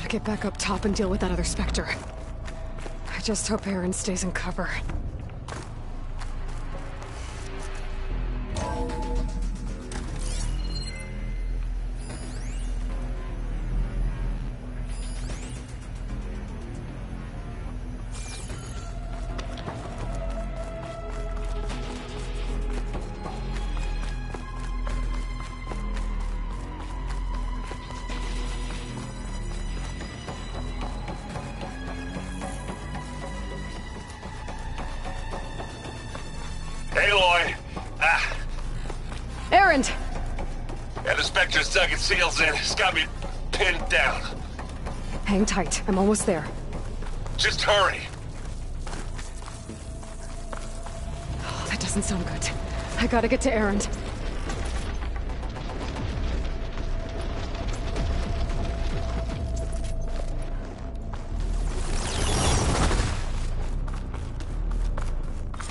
Get back up top and deal with that other Spectre. I just hope Erend stays in cover. the Spectre's dug its heels in. It's got me pinned down. Hang tight. I'm almost there. Just hurry. Oh, that doesn't sound good. I gotta get to Erend.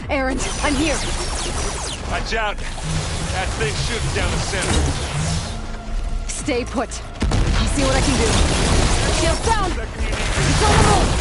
Erend, I'm here! Watch out! That thing's shooting down the center. Stay put. I'll see what I can do. Shields down! It's on the move!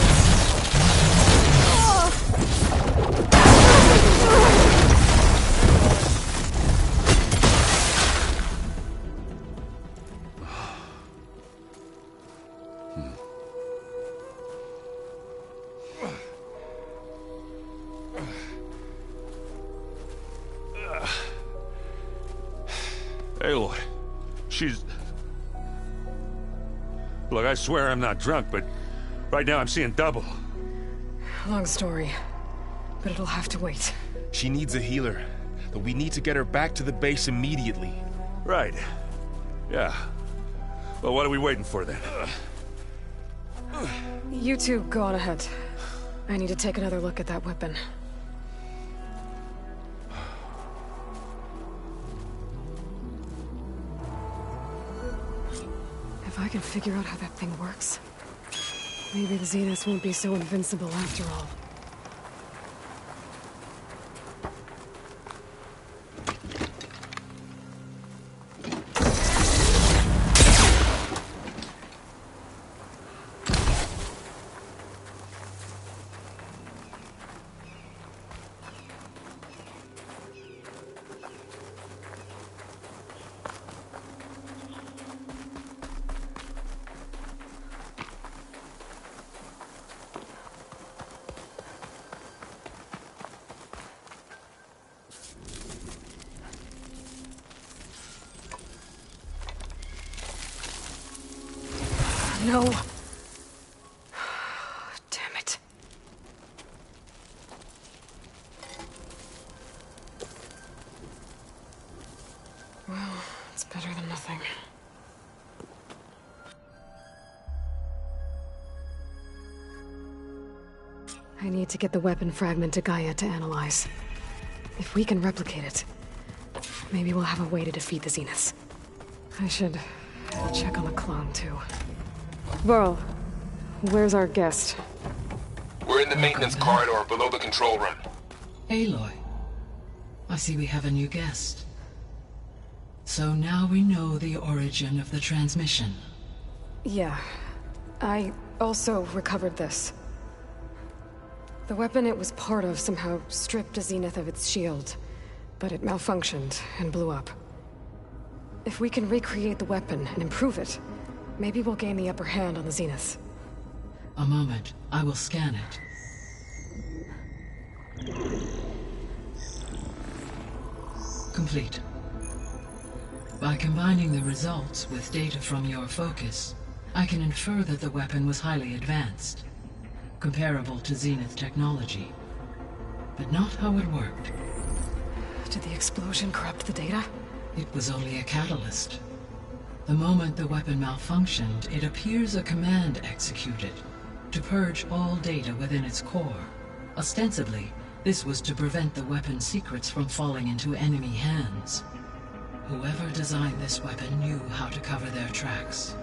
Aloy, she's... Look, I swear I'm not drunk, but right now I'm seeing double. Long story, but it'll have to wait. She needs a healer, but we need to get her back to the base immediately. Right. Yeah. Well, what are we waiting for then? You two go on ahead. I need to take another look at that weapon. If I can figure out how that thing works, maybe the Zeniths won't be so invincible after all. No. Damn it. Well, it's better than nothing. I need to get the weapon fragment to Gaia to analyze. If we can replicate it, maybe we'll have a way to defeat the Zeniths. I should check on the clone, too. Varl, where's our guest? We're in the maintenance corridor below the control room. Aloy, I see we have a new guest. So now we know the origin of the transmission. Yeah. I also recovered this. The weapon it was part of somehow stripped a Zenith of its shield, but it malfunctioned and blew up. If we can recreate the weapon and improve it, maybe we'll gain the upper hand on the Zeniths. A moment. I will scan it. Complete. By combining the results with data from your focus, I can infer that the weapon was highly advanced, comparable to Zenith technology, but not how it worked. Did the explosion corrupt the data? It was only a catalyst. The moment the weapon malfunctioned, it appears a command executed to purge all data within its core. Ostensibly, this was to prevent the weapon's secrets from falling into enemy hands. Whoever designed this weapon knew how to cover their tracks.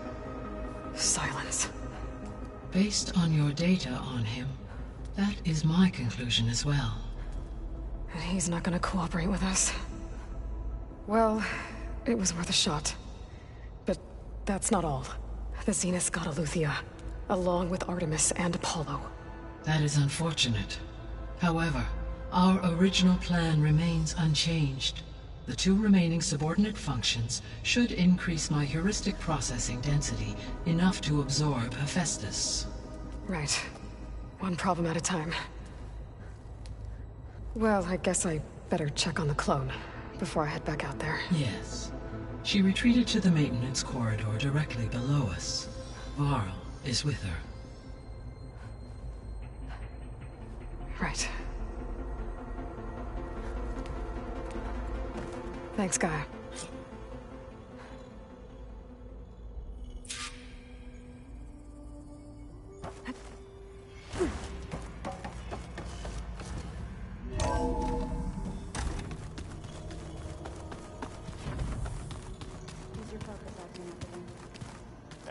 Silence. Based on your data on him, that is my conclusion as well. And he's not gonna cooperate with us. Well, it was worth a shot. But that's not all. The Zeniths got Eleuthia, along with Artemis and Apollo. That is unfortunate. However, our original plan remains unchanged. The 2 remaining subordinate functions should increase my heuristic processing density enough to absorb Hephaestus. Right. One problem at a time. Well, I guess I better check on the clone before I head back out there. Yes. She retreated to the maintenance corridor directly below us. Varl is with her. Right. Thanks, Gaia.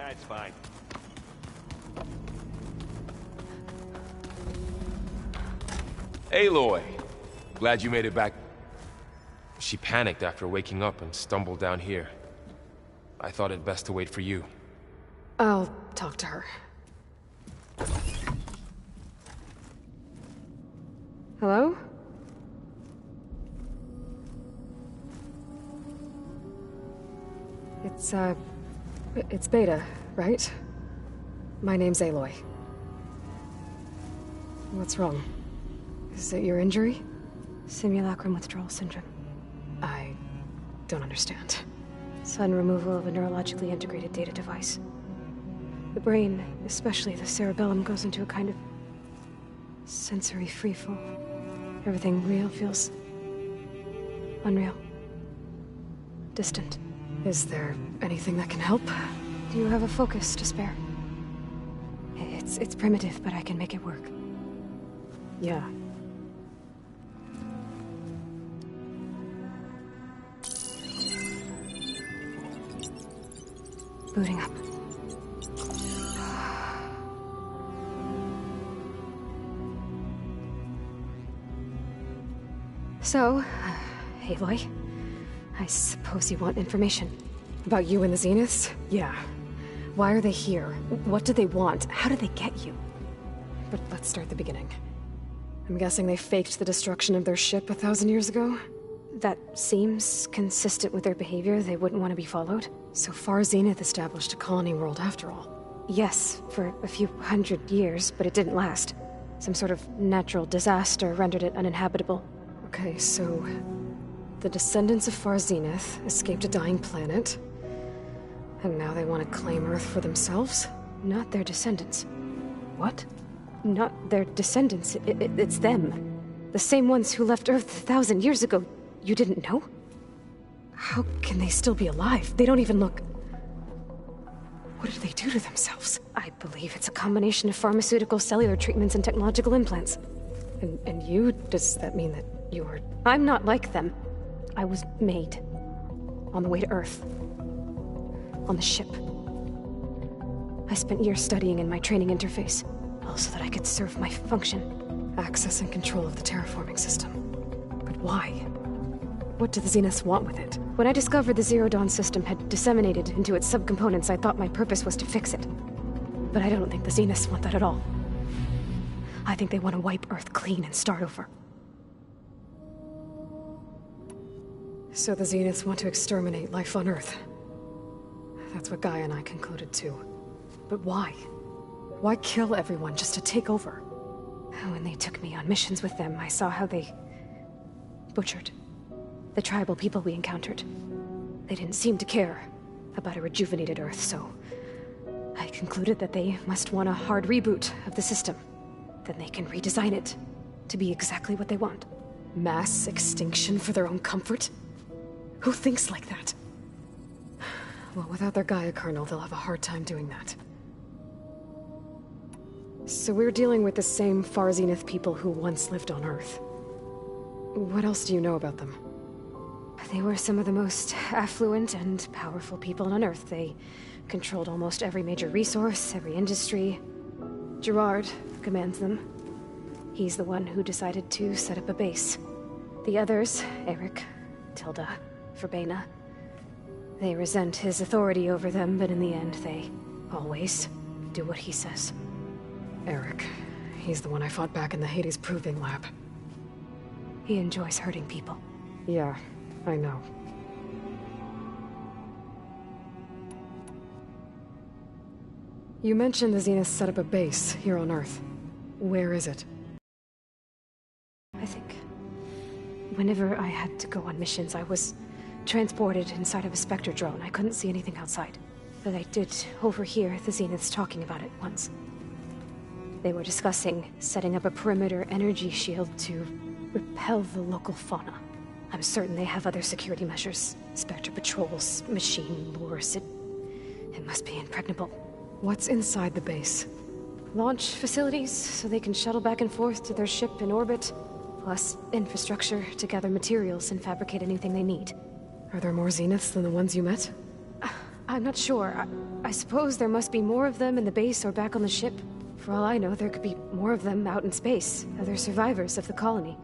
That's fine. Aloy! Glad you made it back. She panicked after waking up and stumbled down here. I thought it best to wait for you. I'll talk to her. Hello? It's Beta, right? My name's Aloy. What's wrong? Is it your injury? Simulacrum withdrawal syndrome. I don't understand. Sudden removal of a neurologically integrated data device. The brain, especially the cerebellum, goes into a kind of sensory freefall. Everything real feels unreal. Distant. Is there anything that can help? Do you have a focus to spare? It's primitive, but I can make it work. Yeah. Booting up. So, Aloy, I suppose you want information. About you and the Zeniths? Yeah. Why are they here? What do they want? How did they get you? But let's start at the beginning. I'm guessing they faked the destruction of their ship 1,000 years ago? That seems consistent with their behavior. They wouldn't want to be followed. So far, Zenith established a colony world after all. Yes, for a few hundred years, but it didn't last. Some sort of natural disaster rendered it uninhabitable. Okay, so the descendants of Far Zenith escaped a dying planet, and now they want to claim Earth for themselves? Not their descendants. What? Not their descendants. It's them. The same ones who left Earth 1,000 years ago. You didn't know? How can they still be alive? They don't even look... What did they do to themselves? I believe it's a combination of pharmaceutical, cellular treatments, and technological implants. And you? Does that mean that you're... I'm not like them. I was made. On the way to Earth. On the ship. I spent years studying in my training interface, all so that I could serve my function. Access and control of the terraforming system. But why? What do the Zeniths want with it? When I discovered the Zero Dawn system had disseminated into its subcomponents, I thought my purpose was to fix it. But I don't think the Zeniths want that at all. I think they want to wipe Earth clean and start over. So the Zeniths want to exterminate life on Earth. That's what Gaia and I concluded too. But why? Why kill everyone just to take over? When they took me on missions with them, I saw how they... butchered the tribal people we encountered. They didn't seem to care about a rejuvenated Earth, so I concluded that they must want a hard reboot of the system. Then they can redesign it to be exactly what they want. Mass extinction for their own comfort? Who thinks like that? Well, without their Gaia kernel, they'll have a hard time doing that. So we're dealing with the same Far Zenith people who once lived on Earth. What else do you know about them? They were some of the most affluent and powerful people on Earth. They controlled almost every major resource, every industry. Gerard commands them. He's the one who decided to set up a base. The others, Eric, Tilda, Verbena, they resent his authority over them, but in the end, they always do what he says. Eric. He's the one I fought back in the Hades Proving Lab. He enjoys hurting people. Yeah, I know. You mentioned the Zeniths set up a base here on Earth. Where is it? I think whenever I had to go on missions, I was transported inside of a Spectre drone. I couldn't see anything outside. But I did overhear the Zeniths talking about it once. They were discussing setting up a perimeter energy shield to repel the local fauna. I'm certain they have other security measures. Spectre patrols, machine lures. It must be impregnable. What's inside the base? Launch facilities, so they can shuttle back and forth to their ship in orbit. Plus infrastructure to gather materials and fabricate anything they need. Are there more Zeniths than the ones you met? I'm not sure. I suppose there must be more of them in the base or back on the ship. For all I know, there could be more of them out in space, other survivors of the colony.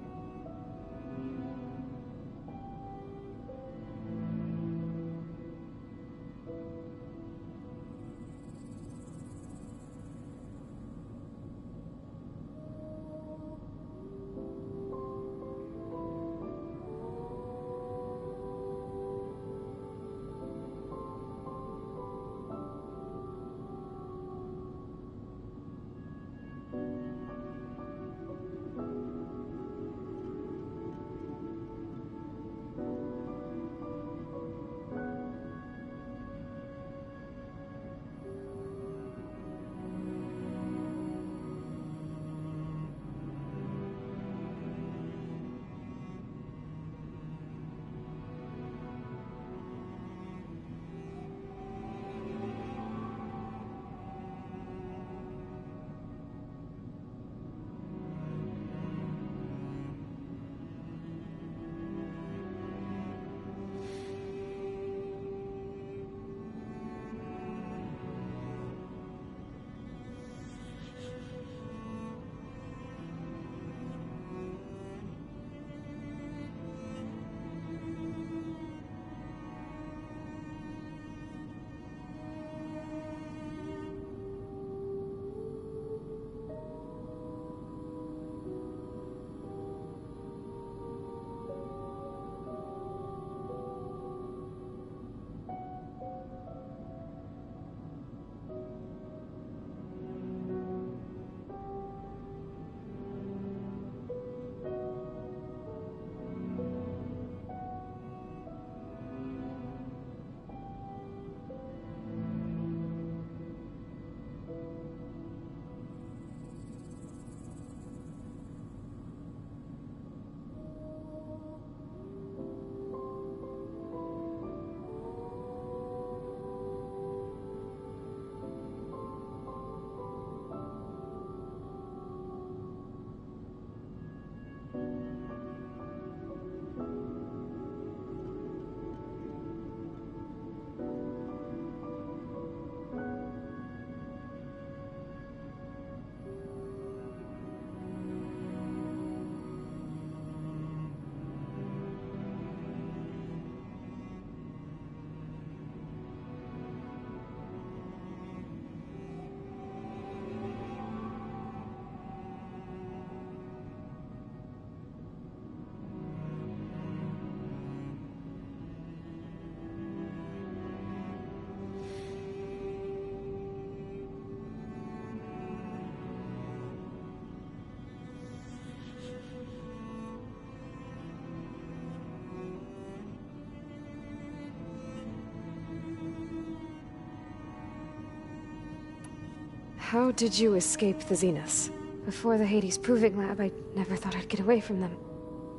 How did you escape the Zeniths? Before the Hades Proving Lab, I never thought I'd get away from them.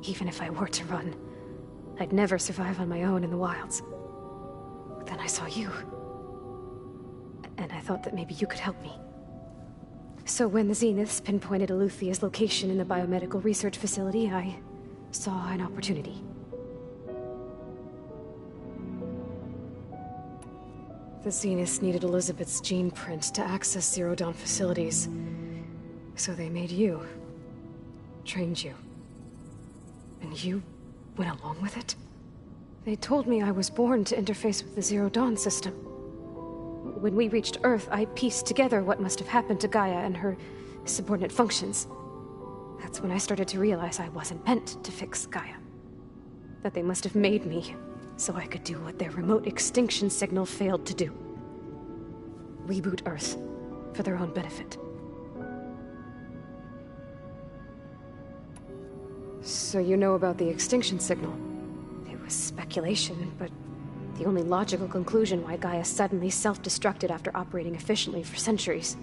Even if I were to run, I'd never survive on my own in the wilds. But then I saw you. And I thought that maybe you could help me. So when the Zeniths pinpointed Eluthia's location in the biomedical research facility, I saw an opportunity. The Zeniths needed Elizabeth's gene print to access Zero Dawn facilities. So they made you. Trained you. And you went along with it? They told me I was born to interface with the Zero Dawn system. When we reached Earth, I pieced together what must have happened to Gaia and her subordinate functions. That's when I started to realize I wasn't meant to fix Gaia. That they must have made me so I could do what their remote extinction signal failed to do. Reboot Earth, for their own benefit. So you know about the extinction signal? It was speculation, but the only logical conclusion why Gaia suddenly self-destructed after operating efficiently for centuries.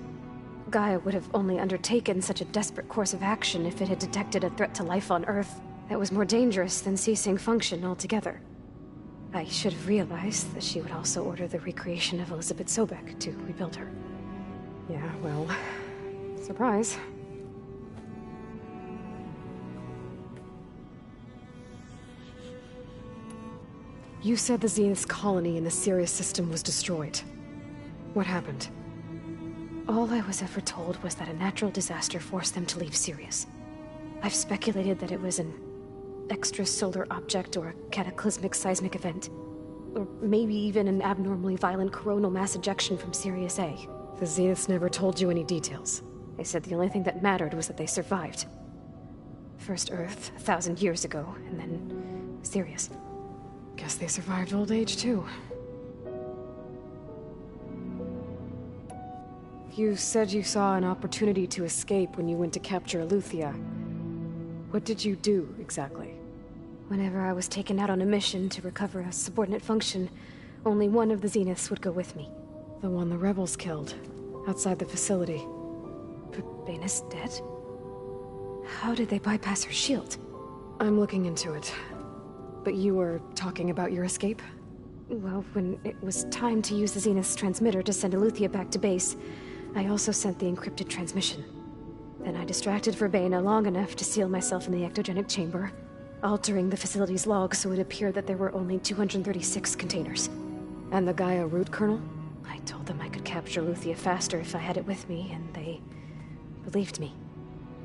Gaia would have only undertaken such a desperate course of action if it had detected a threat to life on Earth that was more dangerous than ceasing function altogether. I should have realized that she would also order the recreation of Elizabeth Sobek to rebuild her. Yeah, well, surprise. You said the Zenith's colony in the Sirius system was destroyed. What happened? All I was ever told was that a natural disaster forced them to leave Sirius. I've speculated that it was an extrasolar object or a cataclysmic seismic event. Or maybe even an abnormally violent coronal mass ejection from Sirius A. The Zeniths never told you any details. They said the only thing that mattered was that they survived. First Earth, 1,000 years ago, and then Sirius. Guess they survived old age, too. You said you saw an opportunity to escape when you went to capture Eleuthia. What did you do, exactly? Whenever I was taken out on a mission to recover a subordinate function, only one of the Zeniths would go with me. The one the rebels killed, outside the facility. But Baina's dead? How did they bypass her shield? I'm looking into it. But you were talking about your escape? Well, when it was time to use the Zenith's transmitter to send Eleuthia back to base, I also sent the encrypted transmission. Then I distracted Verbaina long enough to seal myself in the ectogenic chamber, altering the facility's log so it appeared that there were only 236 containers. And the Gaia root kernel? I told them I could capture Eleuthia faster if I had it with me, and they believed me.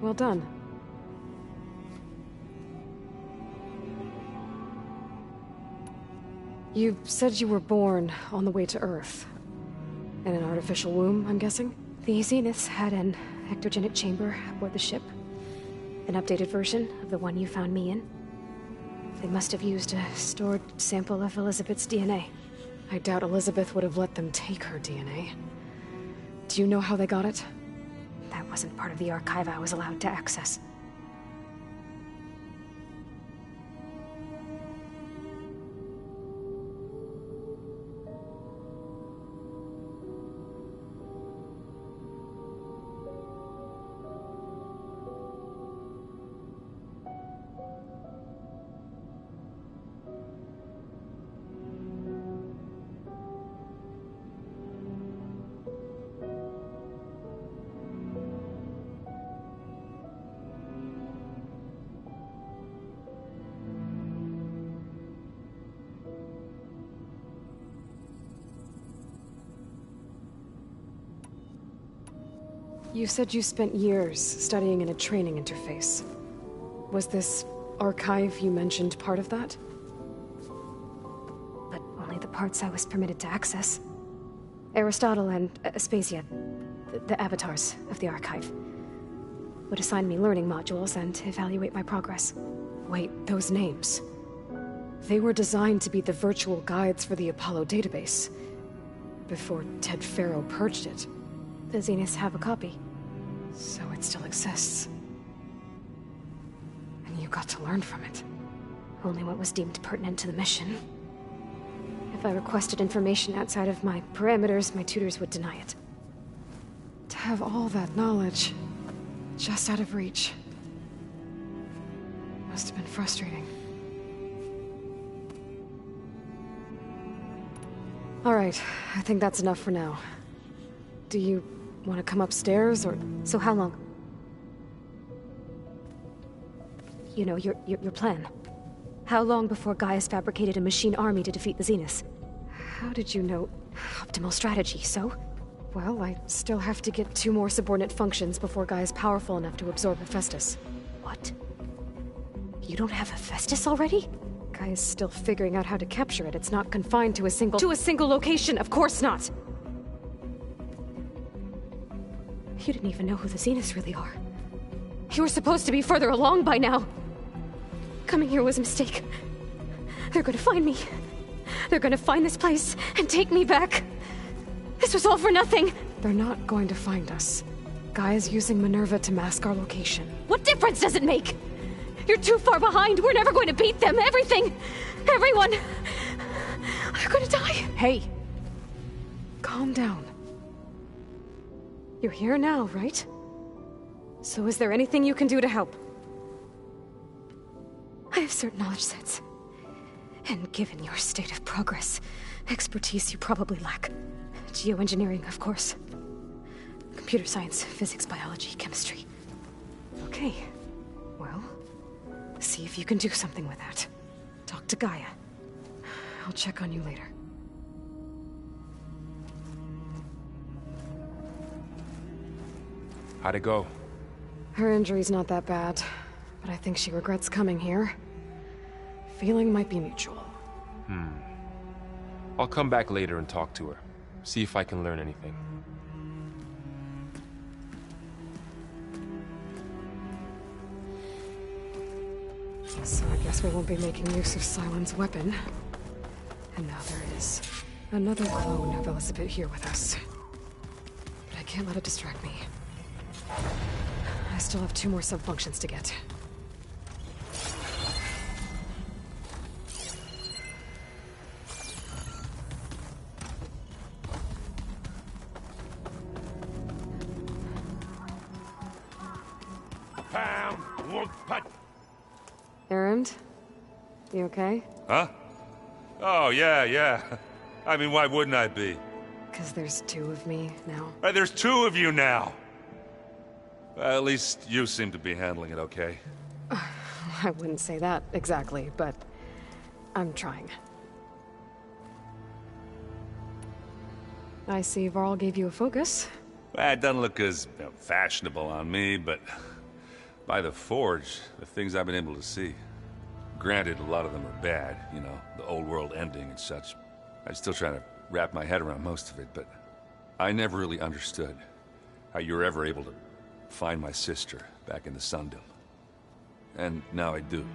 Well done. You said you were born on the way to Earth. In an artificial womb, I'm guessing? The Zeniths had an ectogenic chamber aboard the ship. An updated version of the one you found me in. They must have used a stored sample of Elizabeth's DNA. I doubt Elizabeth would have let them take her DNA. Do you know how they got it? That wasn't part of the archive I was allowed to access. You said you spent years studying in a training interface. Was this archive you mentioned part of that? But only the parts I was permitted to access. Aristotle and Aspasia, the avatars of the archive, would assign me learning modules and evaluate my progress. Wait, those names. They were designed to be the virtual guides for the Apollo database, before Ted Faro purged it. The Zeniths have a copy. So it still exists. And you got to learn from it. Only what was deemed pertinent to the mission. If I requested information outside of my parameters, my tutors would deny it. To have all that knowledge, just out of reach, must have been frustrating. All right, I think that's enough for now. Do you want to come upstairs, or...? So how long? You know, your plan. How long before Gaia's fabricated a machine army to defeat the Zeniths? How did you know? Optimal strategy, so? Well, I still have to get 2 more subordinate functions before Gaia's powerful enough to absorb Hephaestus. What? You don't have Hephaestus already? Gaia's still figuring out how to capture it. It's not confined to a single... To a single location! Of course not! You didn't even know who the Zeniths really are. You were supposed to be further along by now! Coming here was a mistake. They're gonna find me. They're gonna find this place and take me back. This was all for nothing! They're not going to find us. Gaia's using Minerva to mask our location. What difference does it make? You're too far behind. We're never going to beat them. Everything, everyone, are gonna die. Hey, calm down. You're here now, right? So is there anything you can do to help? I have certain knowledge sets. And given your state of progress, expertise you probably lack. Geoengineering, of course. Computer science, physics, biology, chemistry. Okay. Well, see if you can do something with that. Talk to Gaia. I'll check on you later. How'd it go? Her injury's not that bad, but I think she regrets coming here. Feeling might be mutual. I'll come back later and talk to her. See if I can learn anything. So I guess we won't be making use of Sylens' weapon. And now there is another clone of Elizabeth here with us. But I can't let it distract me. I still have 2 more sub-functions to get. Erend? You okay? Huh? Oh, yeah. I mean, why wouldn't I be? 'Cause there's 2 of me now. There's 2 of you now! Well, at least you seem to be handling it okay. I wouldn't say that exactly, but I'm trying. I see Varl gave you a focus. Well, it doesn't look as fashionable on me, but by the Forge, the things I've been able to see. Granted, a lot of them are bad, you know, the old world ending and such. I'm still trying to wrap my head around most of it, but I never really understood how you were ever able to find my sister back in the Sundom. And now I do,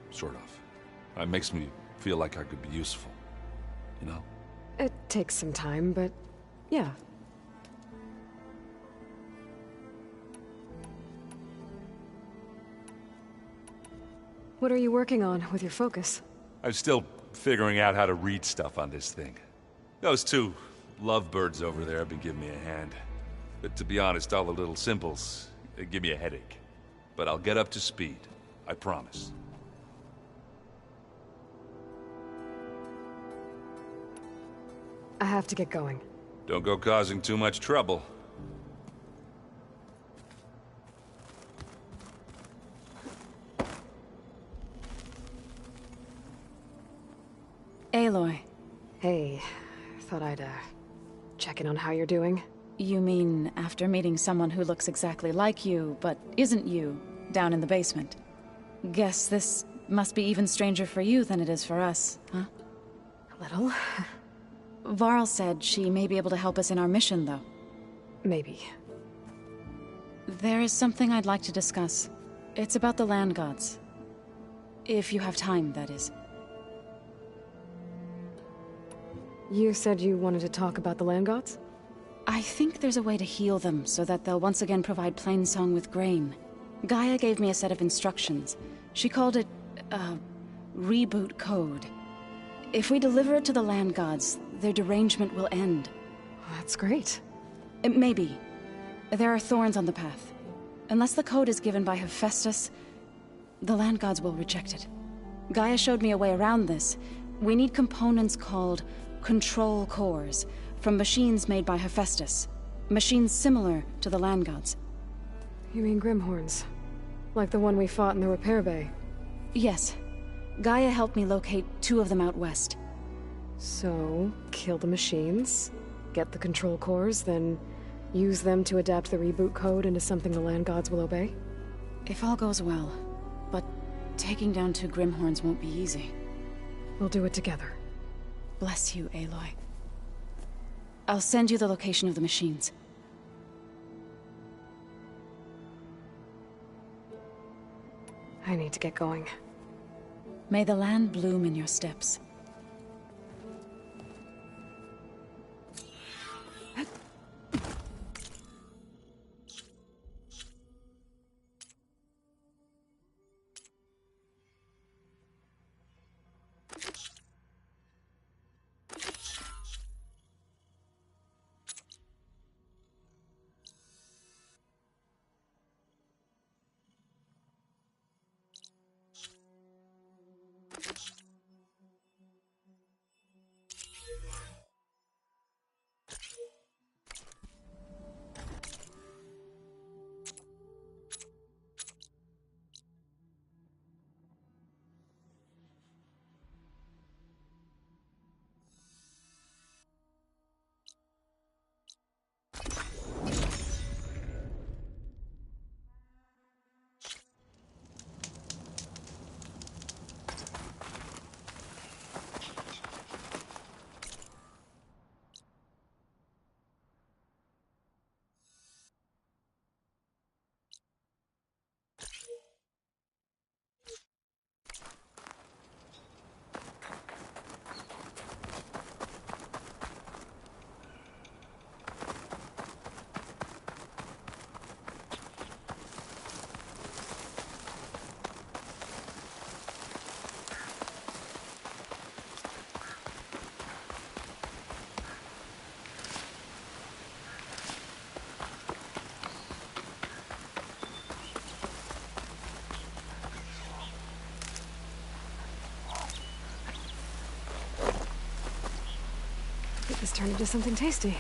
sort of. It makes me feel like I could be useful, you know? It takes some time, but yeah. What are you working on with your focus? I'm still figuring out how to read stuff on this thing. Those 2 lovebirds over there have been giving me a hand. But to be honest, all the little symbols, they give me a headache. But I'll get up to speed. I promise. I have to get going. Don't go causing too much trouble. Aloy. Hey, thought I'd, check in on how you're doing. You mean after meeting someone who looks exactly like you, but isn't you, down in the basement? Guess this must be even stranger for you than it is for us, huh? A little. Varl said she may be able to help us in our mission, though. Maybe. There is something I'd like to discuss. It's about the Land Gods. If you have time, that is. You said you wanted to talk about the Land Gods? I think there's a way to heal them so that they'll once again provide Plainsong with grain. Gaia gave me a set of instructions. She called it, reboot code. If we deliver it to the Land Gods, their derangement will end. That's great. Maybe. There are thorns on the path. Unless the code is given by Hephaestus, the Land Gods will reject it. Gaia showed me a way around this. We need components called control cores, from machines made by Hephaestus. Machines similar to the Land Gods. You mean Grimhorns? Like the one we fought in the repair bay? Yes. Gaia helped me locate 2 of them out west. So, kill the machines, get the control cores, then use them to adapt the reboot code into something the Land Gods will obey? If all goes well. But taking down 2 Grimhorns won't be easy. We'll do it together. Bless you, Aloy. I'll send you the location of the machines. I need to get going. May the land bloom in your steps. must turn into something tasty.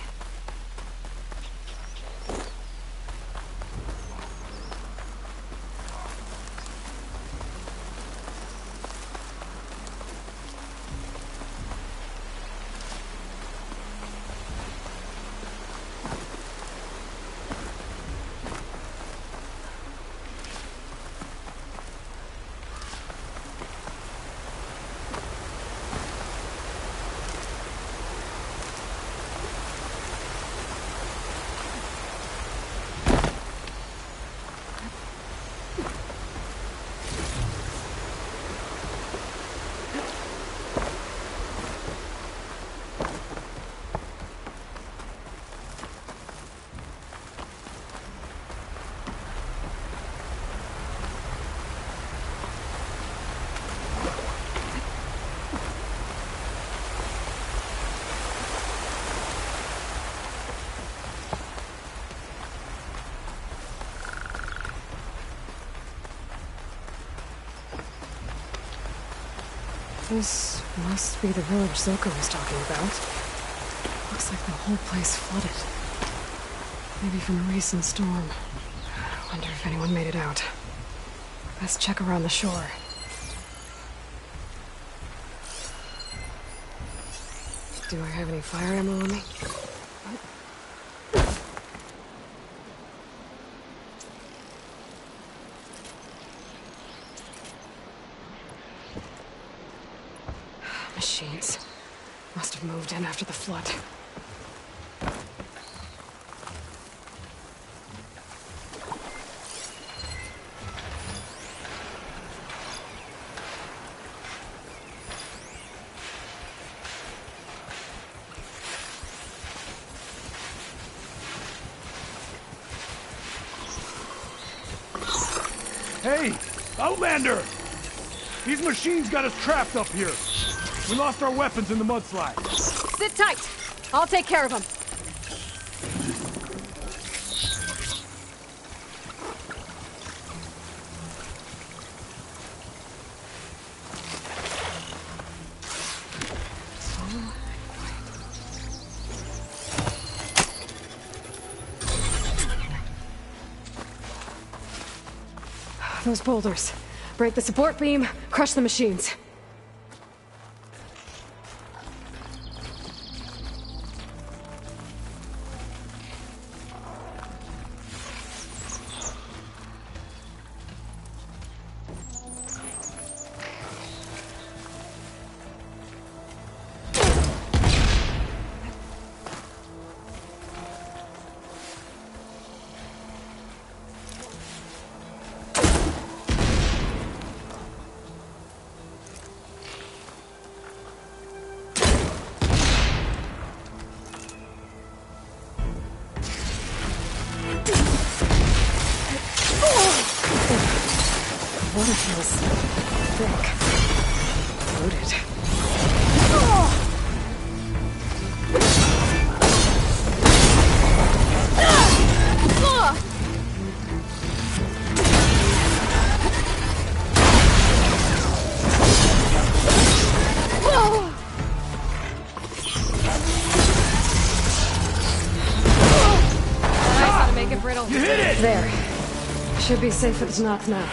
This must be the village Zoko was talking about. Looks like the whole place flooded. Maybe from a recent storm. Wonder if anyone made it out. Best check around the shore. Do I have any fire ammo on me? Machines. Must have moved in after the flood. Hey! Outlander! These machines got us trapped up here. We lost our weapons in the mudslide. Sit tight! I'll take care of them. Those boulders. Break the support beam, crush the machines. Water feels thick. Loaded. Nice how to make it brittle. You hit it! There. Should be safe at the knock now.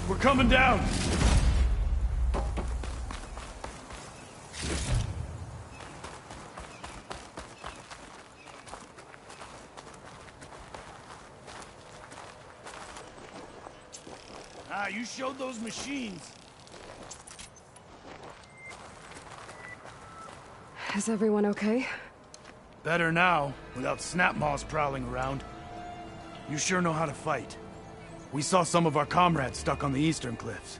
We're coming down! Ah, you showed those machines. Is everyone okay? Better now, without Snapmaws prowling around. You sure know how to fight. We saw some of our comrades stuck on the eastern cliffs.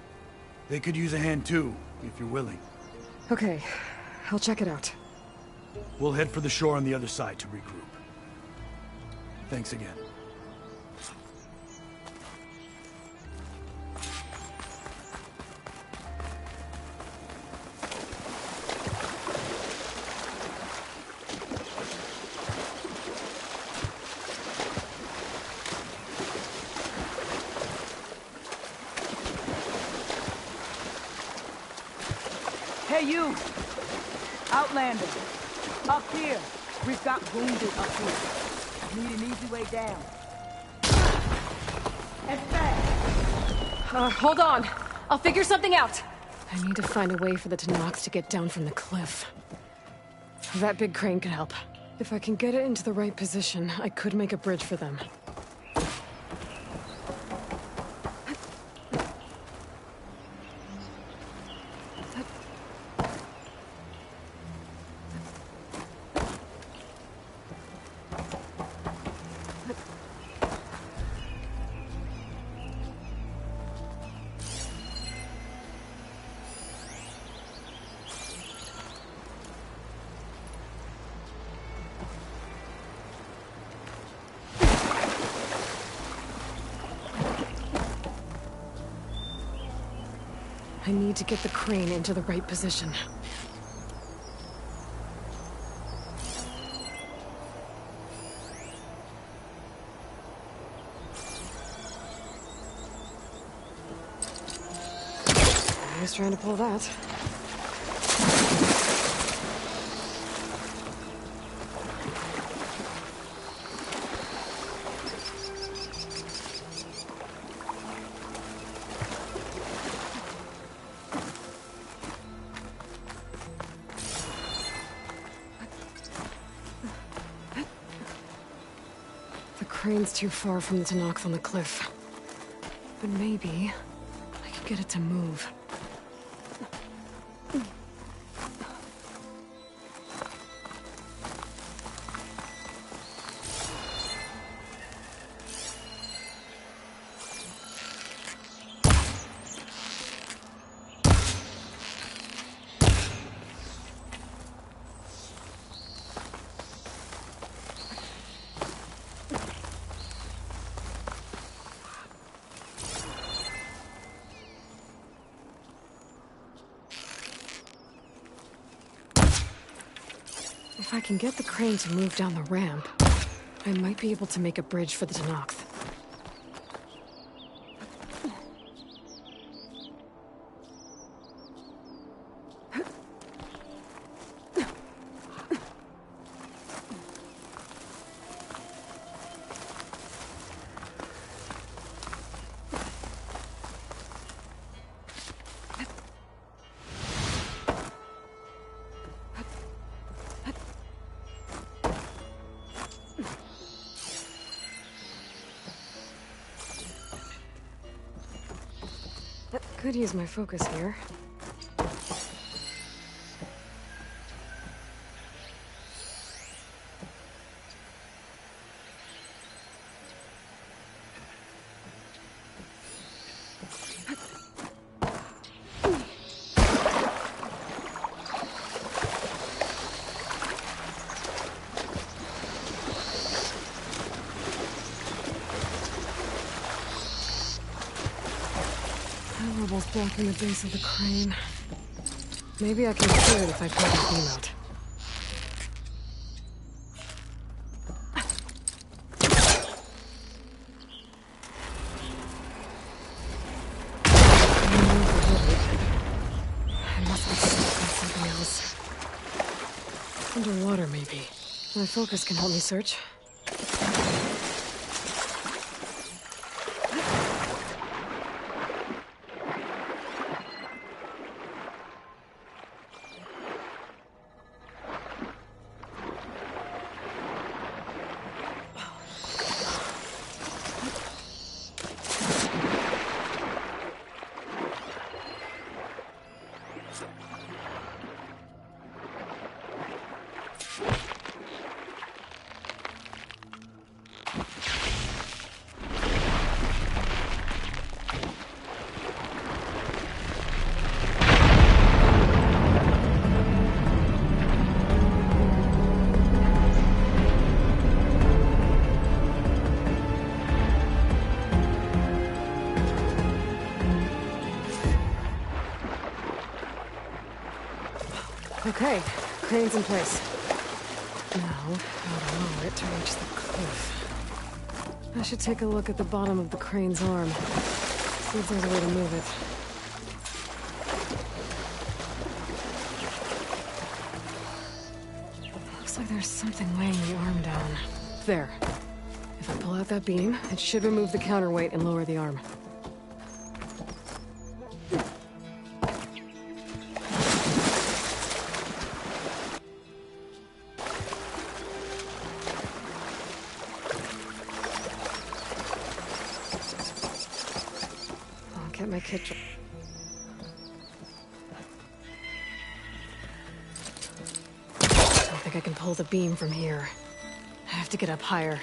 They could use a hand too, if you're willing. Okay, I'll check it out. We'll head for the shore on the other side to regroup. Thanks again. Hey, you! Outlander! Up here. We've got wounded up here. Need an easy way down. And fast. Hold on. I'll figure something out. I need to find a way for the Tennoks to get down from the cliff. That big crane could help. If I can get it into the right position, I could make a bridge for them. I need to get the crane into the right position. I was trying to pull that. The crane's too far from the Tennoks on the cliff. But maybe I can get it to move. If I can get the crane to move down the ramp, I might be able to make a bridge for the Tennoks. Could use my focus here. Rubble's blocking the base of the crane. Maybe I can clear it if I pull the beam out. I must be stuck on something else. Underwater, maybe. My focus can help me search. Okay, crane's in place. Now, how to lower it to reach the cliff. I should take a look at the bottom of the crane's arm. See if there's a way to move it. There's something weighing the arm down. There. If I pull out that beam, it should remove the counterweight and lower the arm. I'll get my kit. I don't think I can pull the beam from here. I have to get up higher.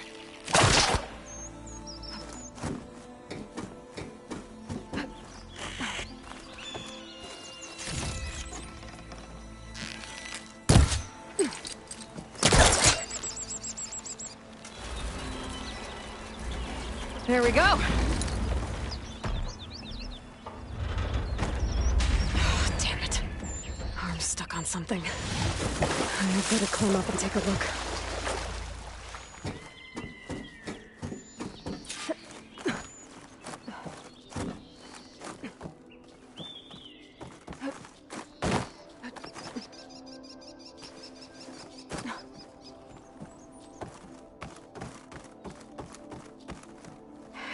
There we go! Oh, damn it. Arm's stuck on something. I better climb up and take a look.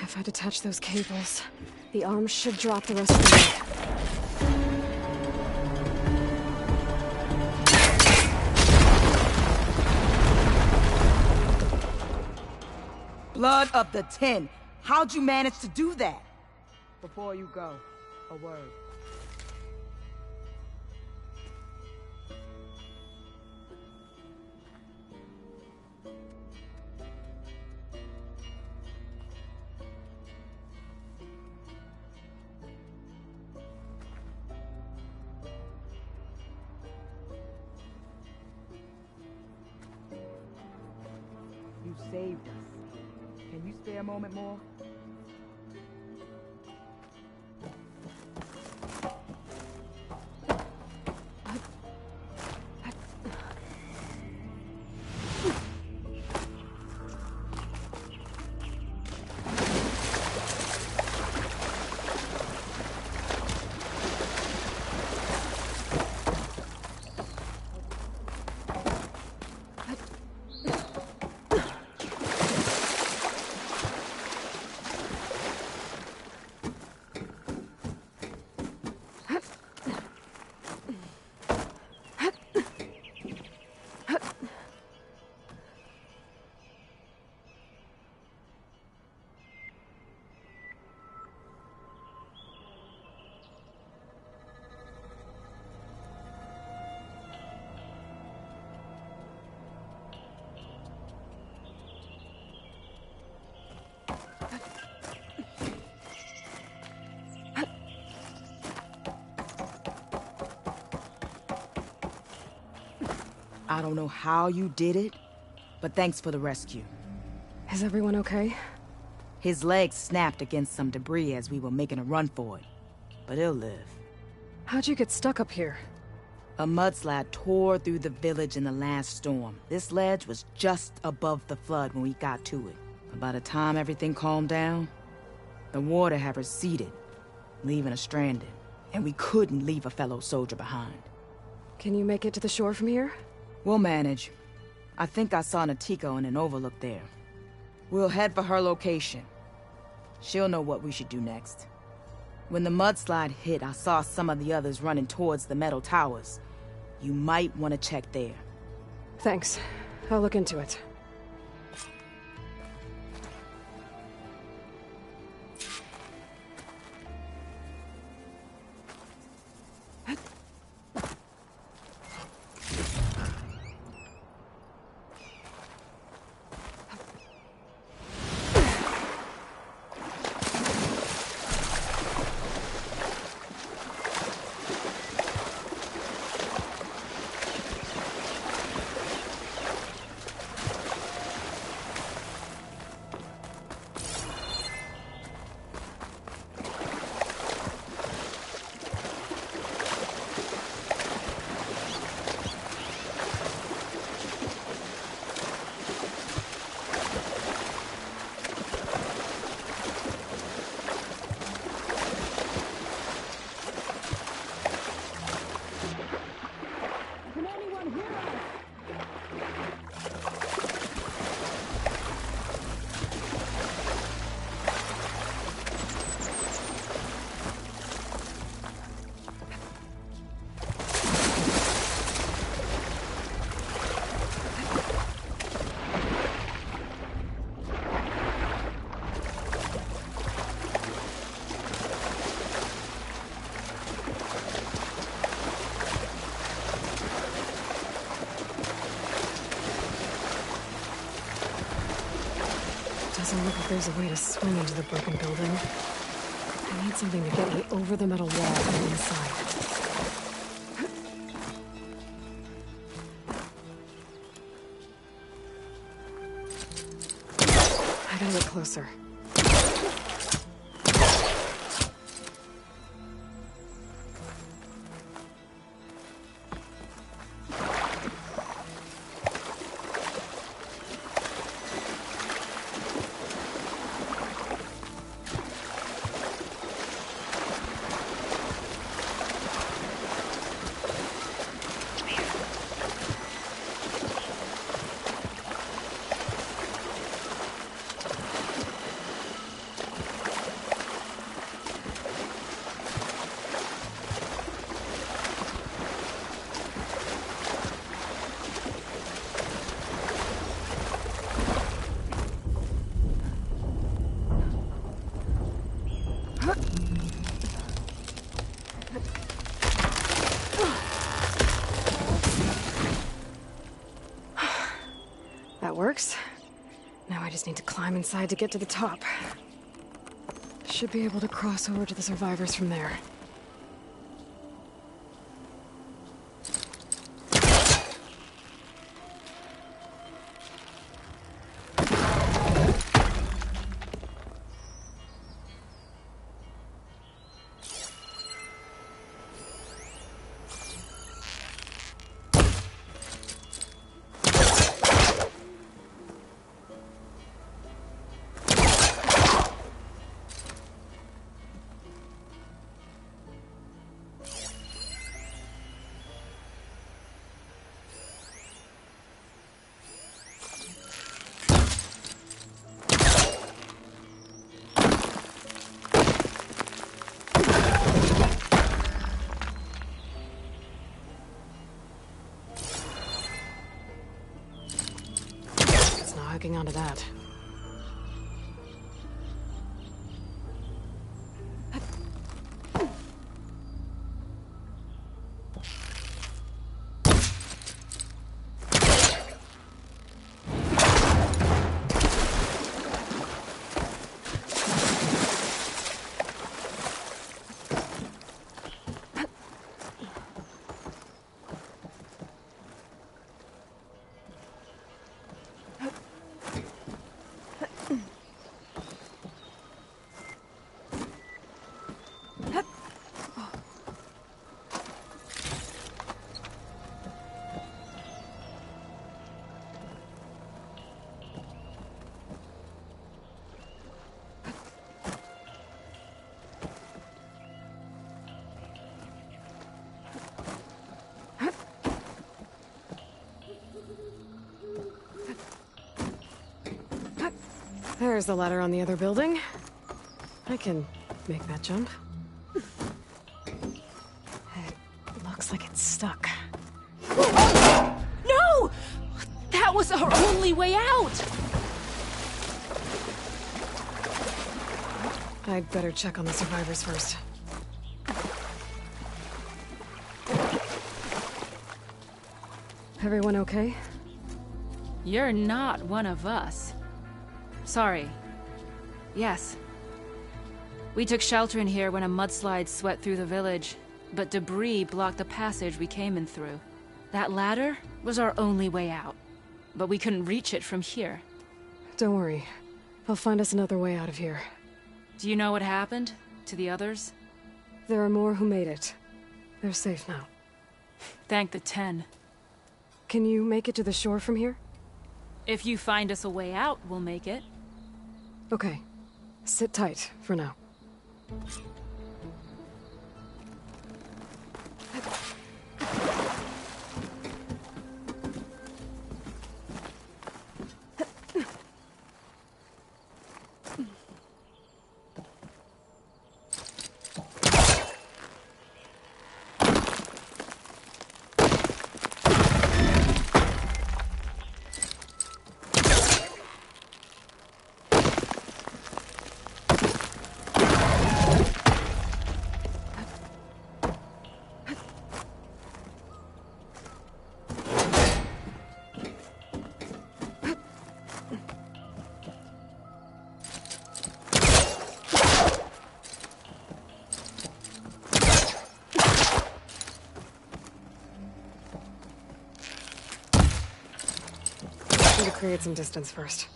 If I detach those cables, the arm should drop the rest of the way. Blood of the 10. How'd you manage to do that? Before you go, a word. You saved us. Can you spare a moment more? I don't know how you did it, but thanks for the rescue. Is everyone okay? His legs snapped against some debris as we were making a run for it, but he'll live. How'd you get stuck up here? A mudslide tore through the village in the last storm. This ledge was just above the flood when we got to it. But by the time everything calmed down, the water had receded, leaving us stranded. And we couldn't leave a fellow soldier behind. Can you make it to the shore from here? We'll manage. I think I saw Natiko in an overlook there. We'll head for her location. She'll know what we should do next. When the mudslide hit, I saw some of the others running towards the metal towers. You might want to check there. Thanks. I'll look into it. Doesn't look like there's a way to swing into the broken building. I need something to get me over the metal wall and inside. I gotta get closer. That works. Now I just need to climb inside to get to the top. Should be able to cross over to the survivors from there. Hooking onto that. There's the ladder on the other building. I can make that jump. It looks like it's stuck. No! That was our only way out! I'd better check on the survivors first. Everyone okay? You're not one of us. Sorry. Yes. We took shelter in here when a mudslide swept through the village, but debris blocked the passage we came in through. That ladder was our only way out, but we couldn't reach it from here. Don't worry. I'll find us another way out of here. Do you know what happened to the others? There are more who made it. They're safe now. Thank the 10. Can you make it to the shore from here? If you find us a way out, we'll make it. Okay. Sit tight for now. create some distance first.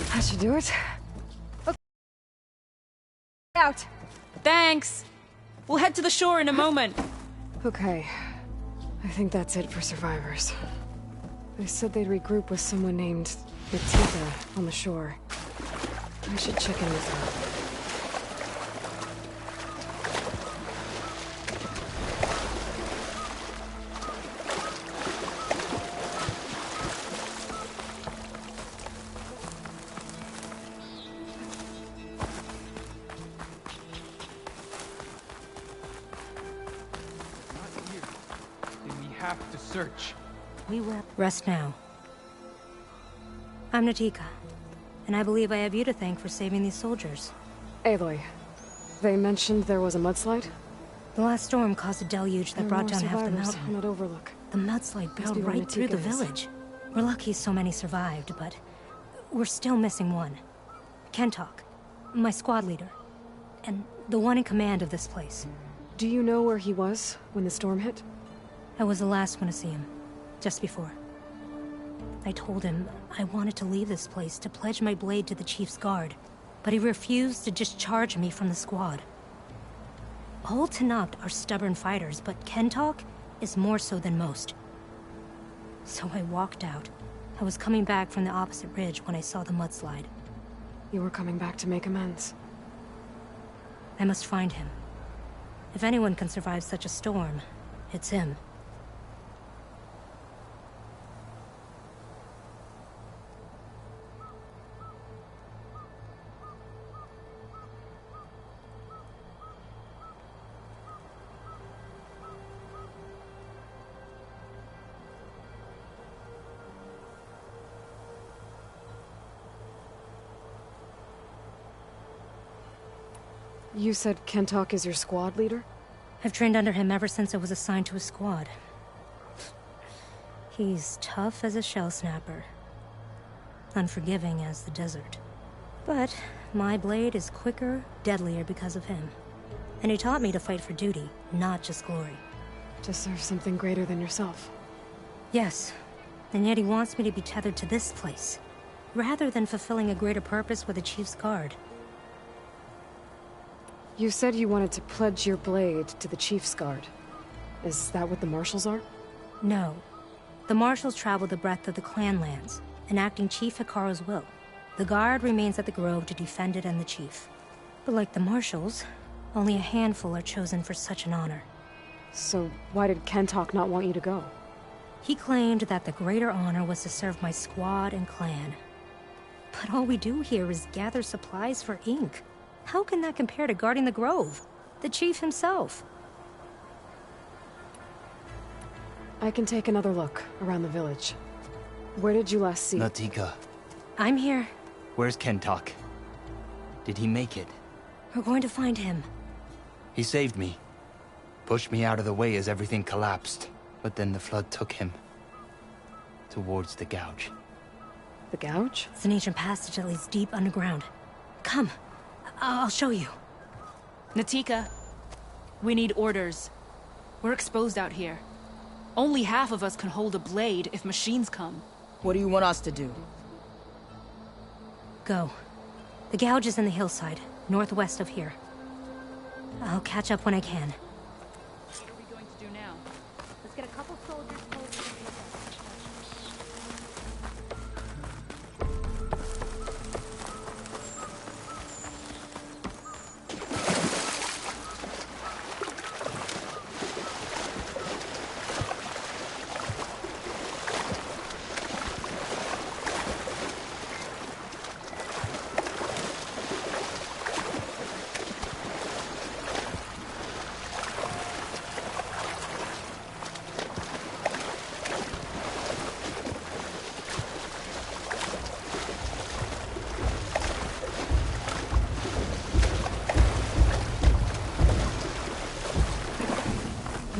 That should do it. Okay. Out! Thanks! We'll head to the shore in a moment. Okay. I think that's it for survivors. They said they'd regroup with someone named Natika on the shore. I should check in with her. Have to search. We will. Rest now. I'm Natika, and I believe I have you to thank for saving these soldiers. Aloy, they mentioned there was a mudslide? The last storm caused a deluge that brought down half the mountain. On that overlook. The mudslide barreled right through the village. We're lucky so many survived, but we're still missing one. Kentok, my squad leader, and the one in command of this place. Do you know where he was when the storm hit? I was the last one to see him, just before. I told him I wanted to leave this place to pledge my blade to the Chief's guard, but he refused to discharge me from the squad. All Tenakth are stubborn fighters, but Kentok is more so than most. So I walked out. I was coming back from the opposite ridge when I saw the mudslide. You were coming back to make amends. I must find him. If anyone can survive such a storm, it's him. You said Kentok is your squad leader? I've trained under him ever since I was assigned to a squad. He's tough as a shell snapper. Unforgiving as the desert. But my blade is quicker, deadlier because of him. And he taught me to fight for duty, not just glory. To serve something greater than yourself. Yes, and yet he wants me to be tethered to this place, rather than fulfilling a greater purpose with the Chief's guard. You said you wanted to pledge your blade to the Chief's guard. Is that what the Marshals are? No. The Marshals travel the breadth of the clan lands, enacting Chief Hekarro's will. The guard remains at the Grove to defend it and the Chief. But like the Marshals, only a handful are chosen for such an honor. So why did Kentok not want you to go? He claimed that the greater honor was to serve my squad and clan. But all we do here is gather supplies for ink. How can that compare to guarding the Grove? The Chief himself. I can take another look around the village. Where did you last see? Natika. I'm here. Where's Kentok? Did he make it? We're going to find him. He saved me. Pushed me out of the way as everything collapsed. But then the flood took him. Towards the Gouge. The Gouge? It's an ancient passage that leads deep underground. Come. I'll show you. Natika, we need orders. We're exposed out here. Only half of us can hold a blade if machines come. What do you want us to do? Go. The Gouge is in the hillside, northwest of here. I'll catch up when I can. What are we going to do now? Let's get a couple soldiers close to the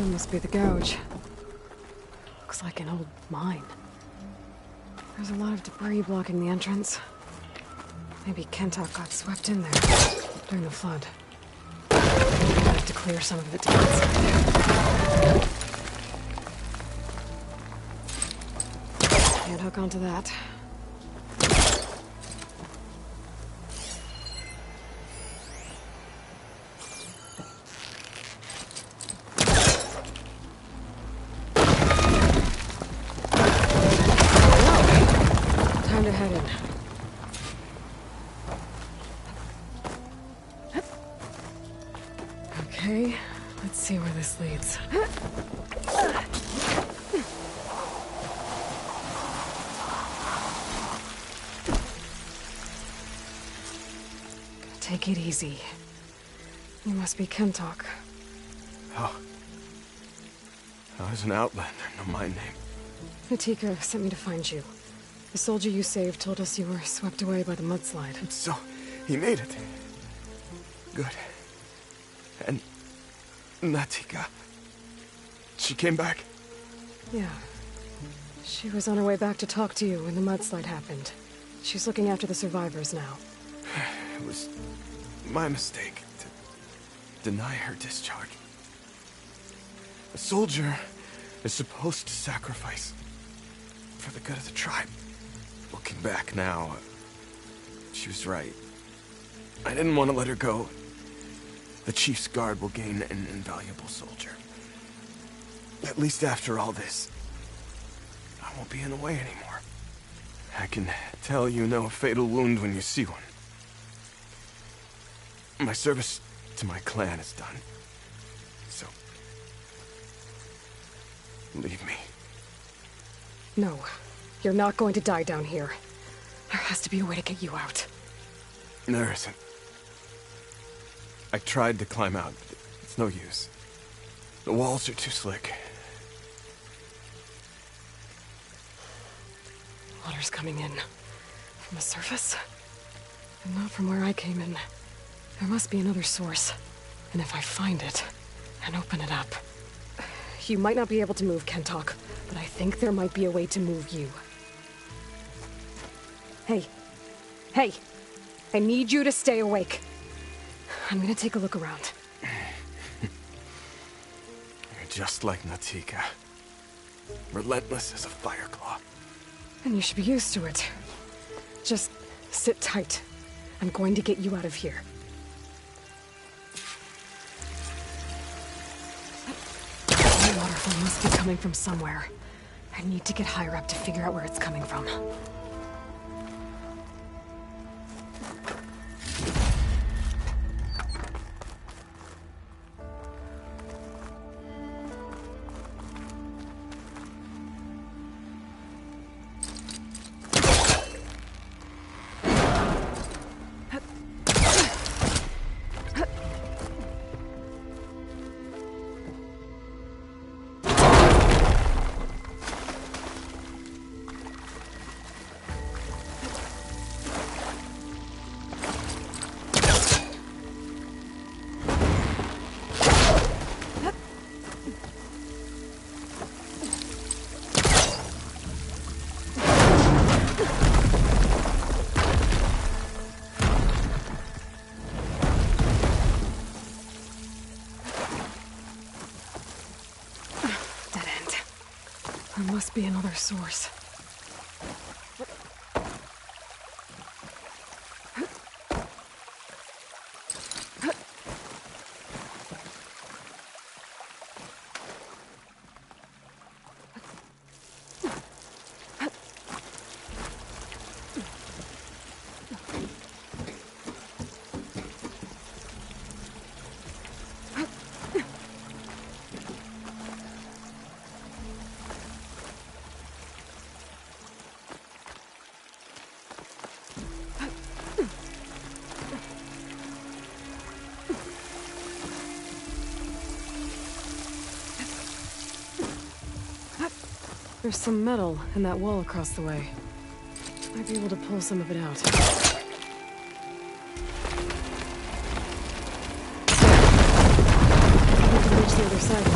That must be the Gouge. Looks like an old mine. There's a lot of debris blocking the entrance. Maybe Kentok got swept in there during the flood. I have to clear some of it to get inside. Can't hook onto that. Time to head in. Okay, let's see where this leads. Take it easy. You must be Kentok. How is an Outlander know my name? Natika sent me to find you. The soldier you saved told us you were swept away by the mudslide. So, he made it. Good. And Natika, she came back? Yeah. She was on her way back to talk to you when the mudslide happened. She's looking after the survivors now. It was my mistake to deny her discharge. A soldier is supposed to sacrifice for the good of the tribe. Looking back now, she was right. I didn't want to let her go. The Chief's Guard will gain an invaluable soldier. At least after all this, I won't be in the way anymore. I can tell you know a fatal wound when you see one. My service to my clan is done. So, leave me. No, you're not going to die down here. There has to be a way to get you out. There isn't. I tried to climb out, but it's no use. The walls are too slick. Water's coming in. From the surface? And not from where I came in. There must be another source. And if I find it, and open it up... You might not be able to move, Kentok, but I think there might be a way to move you. Hey. Hey! I need you to stay awake. I'm gonna take a look around. You're just like Natika. Relentless as a fireclaw. And you should be used to it. Just sit tight. I'm going to get you out of here. The waterfall must be coming from somewhere. I need to get higher up to figure out where it's coming from. There must be another source. There's some metal in that wall across the way. Might be able to pull some of it out. We can reach the other side.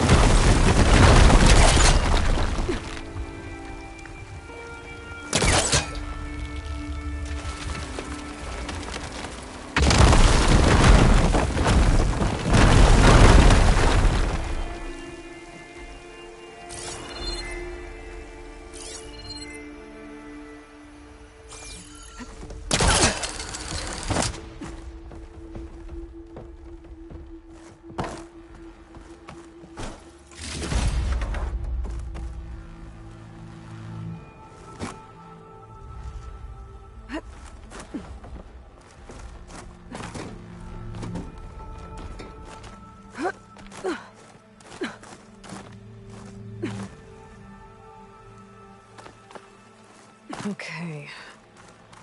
Okay.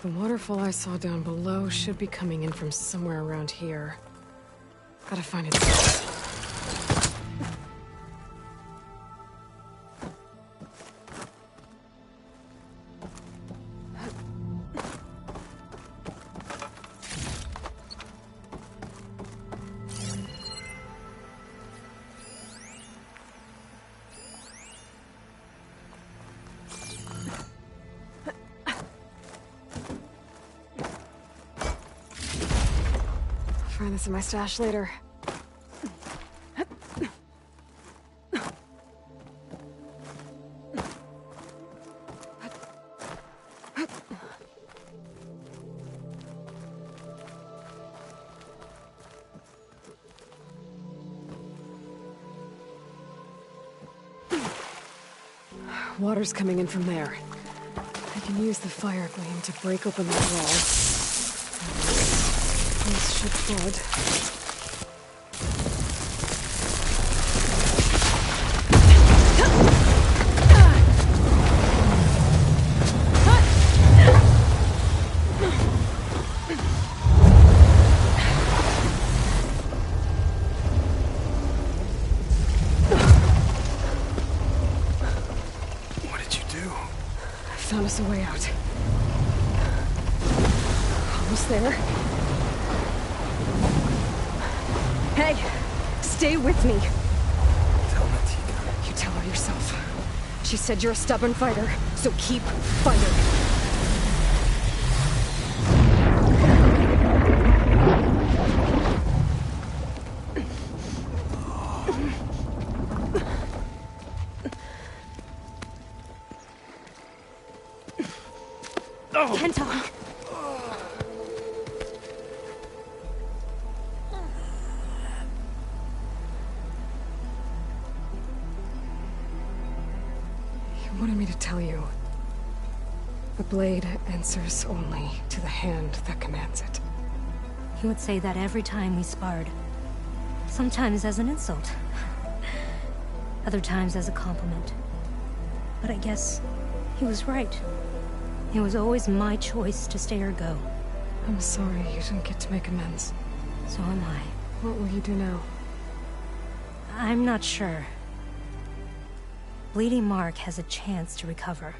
The waterfall I saw down below should be coming in from somewhere around here. Gotta find it. Find this in my stash later. Water's coming in from there. I can use the fire gleam to break open the wall. This should flood. Found us a way out. Almost there. Hey! Stay with me! Tell Natika. You tell her yourself. She said you're a stubborn fighter, so keep fighting. Kento! You wanted me to tell you. The blade answers only to the hand that commands it. He would say that every time we sparred. Sometimes as an insult. Other times as a compliment. But I guess he was right. It was always my choice to stay or go. I'm sorry you didn't get to make amends. So am I. What will you do now? I'm not sure. Bleeding Mark has a chance to recover.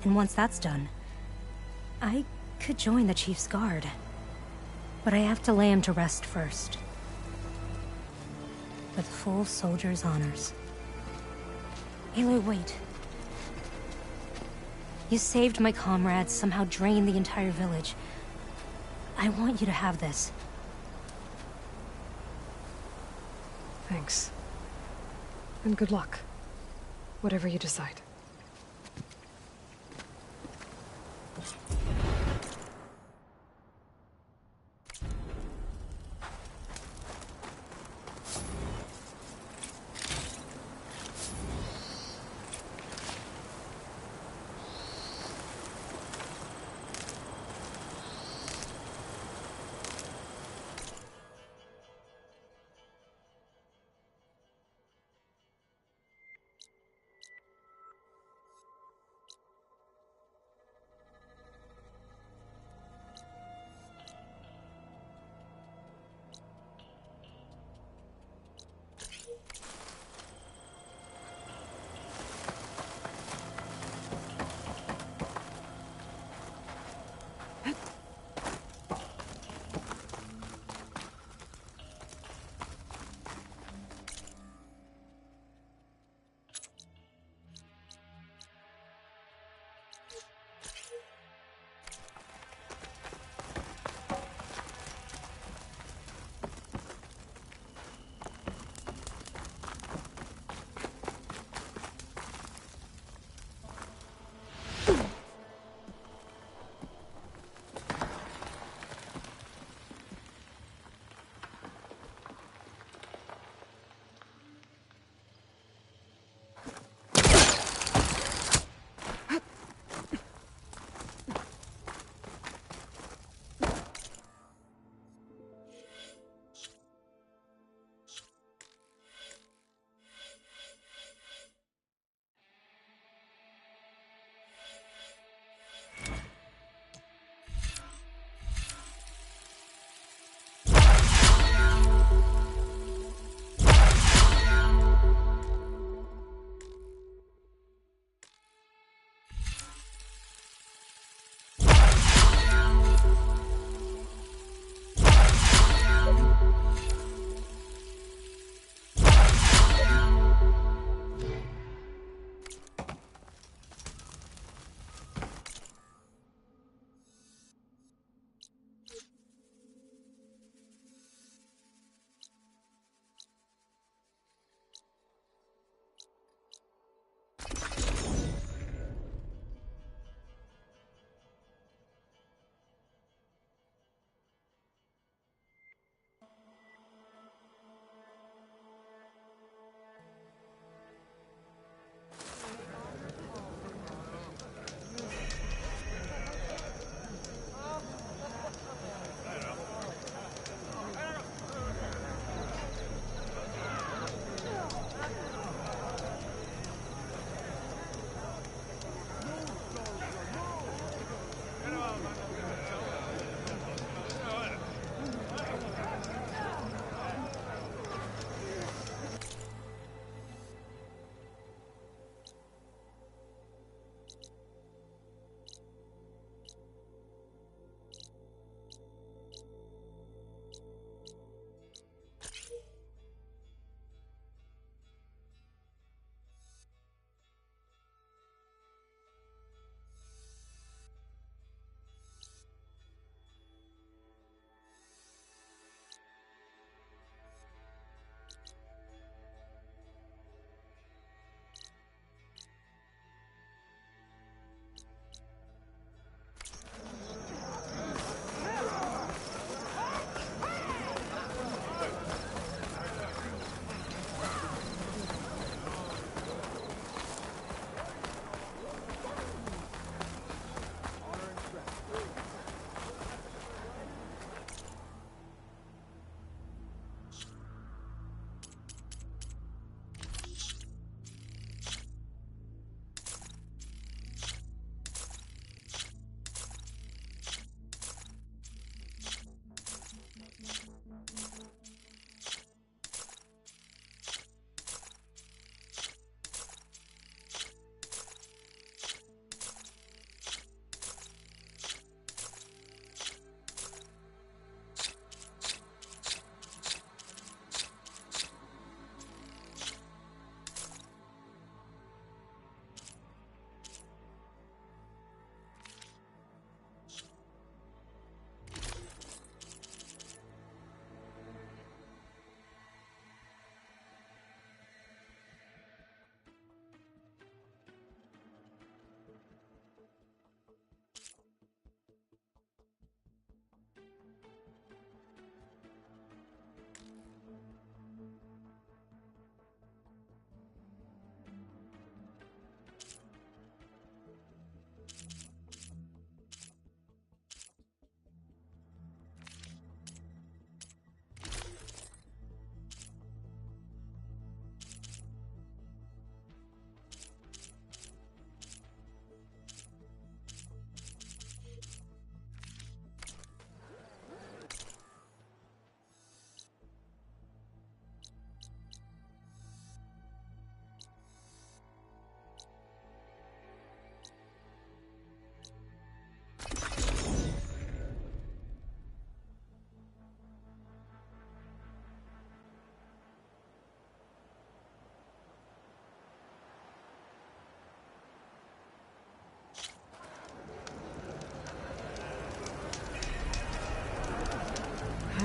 And once that's done, I could join the Chief's Guard. But I have to lay him to rest first. With full soldier's honors. Aloy, wait. You saved my comrades, somehow drained the entire village. I want you to have this. Thanks. And good luck. Whatever you decide.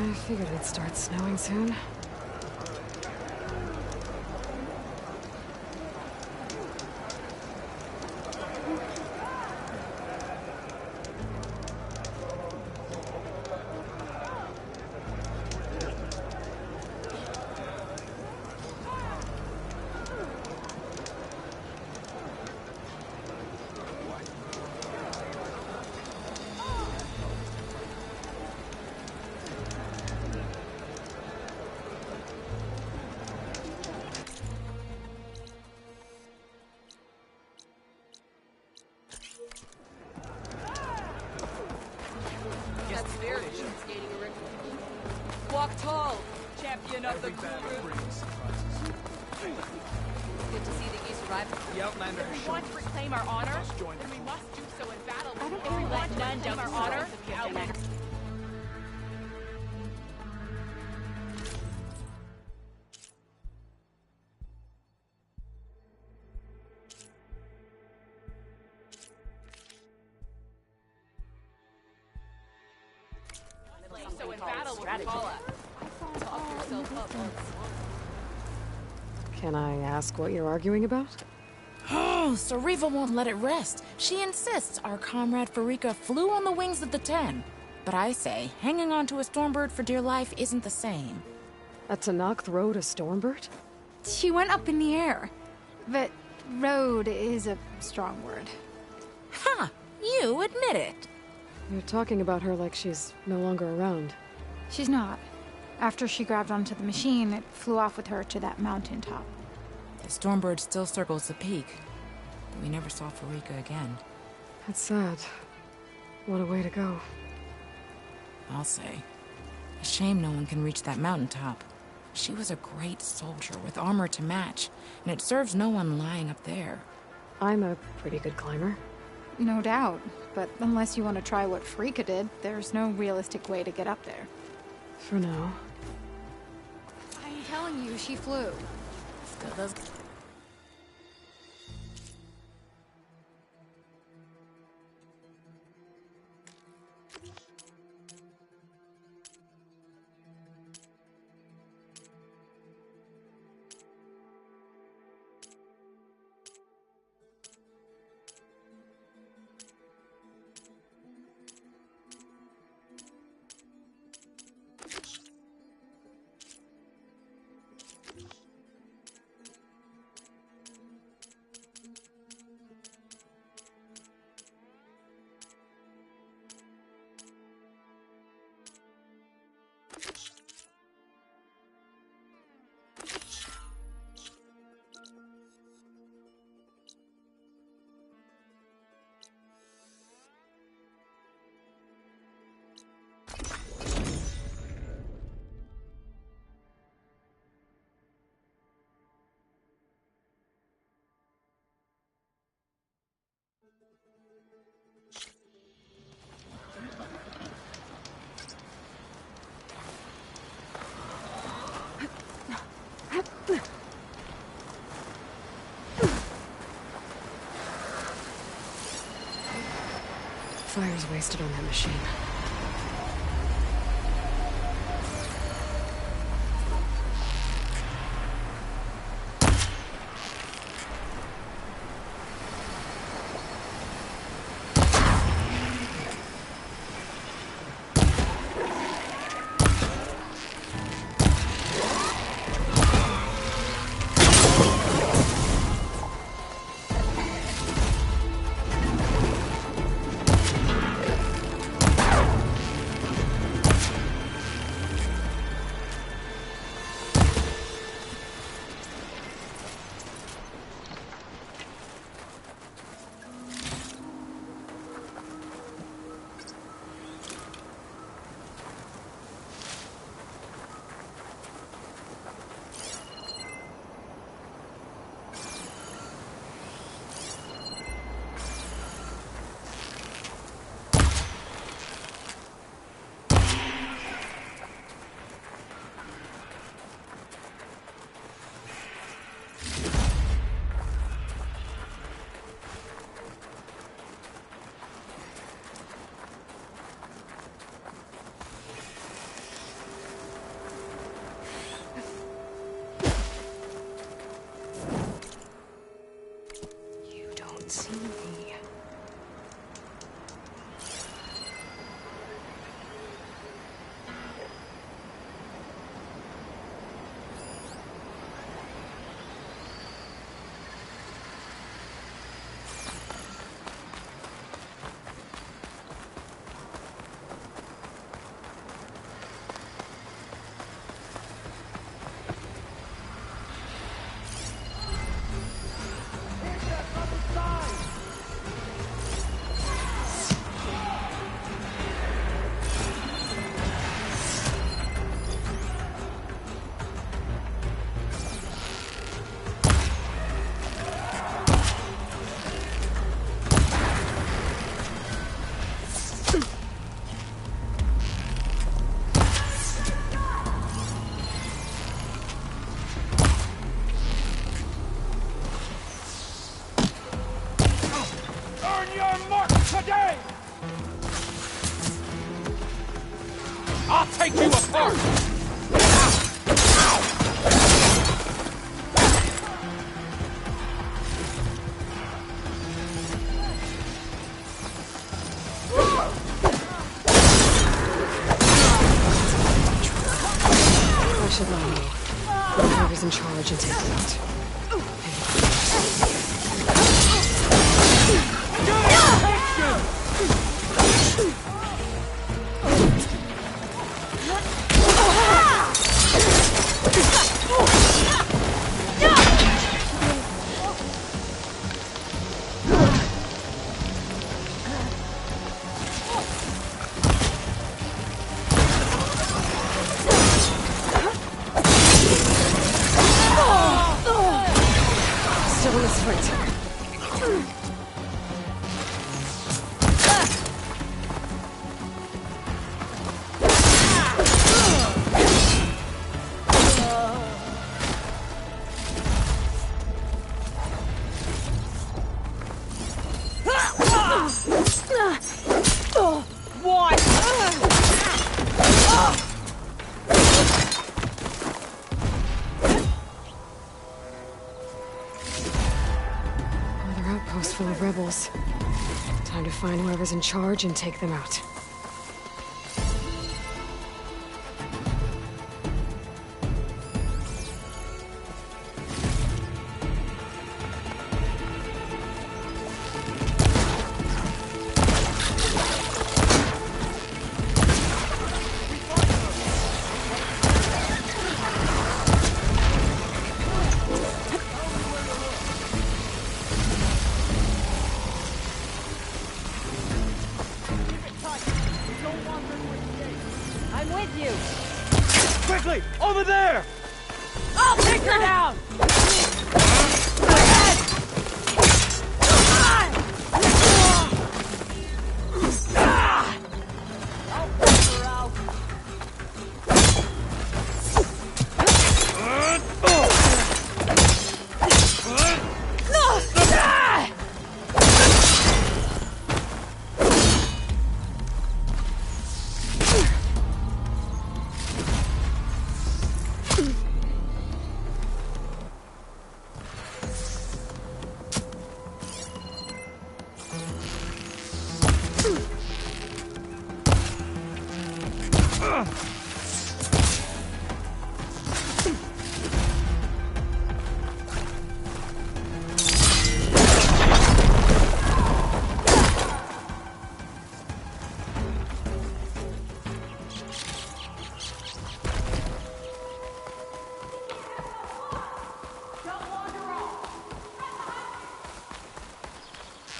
I figured it'd start snowing soon. Walk tall, champion of the Kuru. Good to see that you survived. The Outlander has If we shown want to reclaim our honor, then we must do so in battle. If we want to reclaim our honor, the Outlander. So in battle, what we call us. Talk yourself up. Can I ask what you're arguing about? Oh, Sariva won't let it rest. She insists our comrade Farika flew on the wings of the Ten. But I say, hanging on to a Stormbird for dear life isn't the same. A Tenakth rode a Stormbird? She went up in the air. But rode is a strong word. Ha! You admit it. You're talking about her like she's no longer around. She's not. After she grabbed onto the machine, it flew off with her to that mountaintop. The Stormbird still circles the peak, but we never saw Farika again. That's sad. What a way to go. I'll say. A shame no one can reach that mountaintop. She was a great soldier with armor to match, and it serves no one lying up there. I'm a pretty good climber. No doubt, but unless you want to try what Farika did, there's no realistic way to get up there. For now. I'm telling you, she flew. Still does. Fire's wasted on that machine. should lie low. Find whoever's in charge and take them out. Still in this fight. Another outpost full of rebels. Time to find whoever's in charge and take them out. I'm with you. Quickly! Over there! I'll take her down!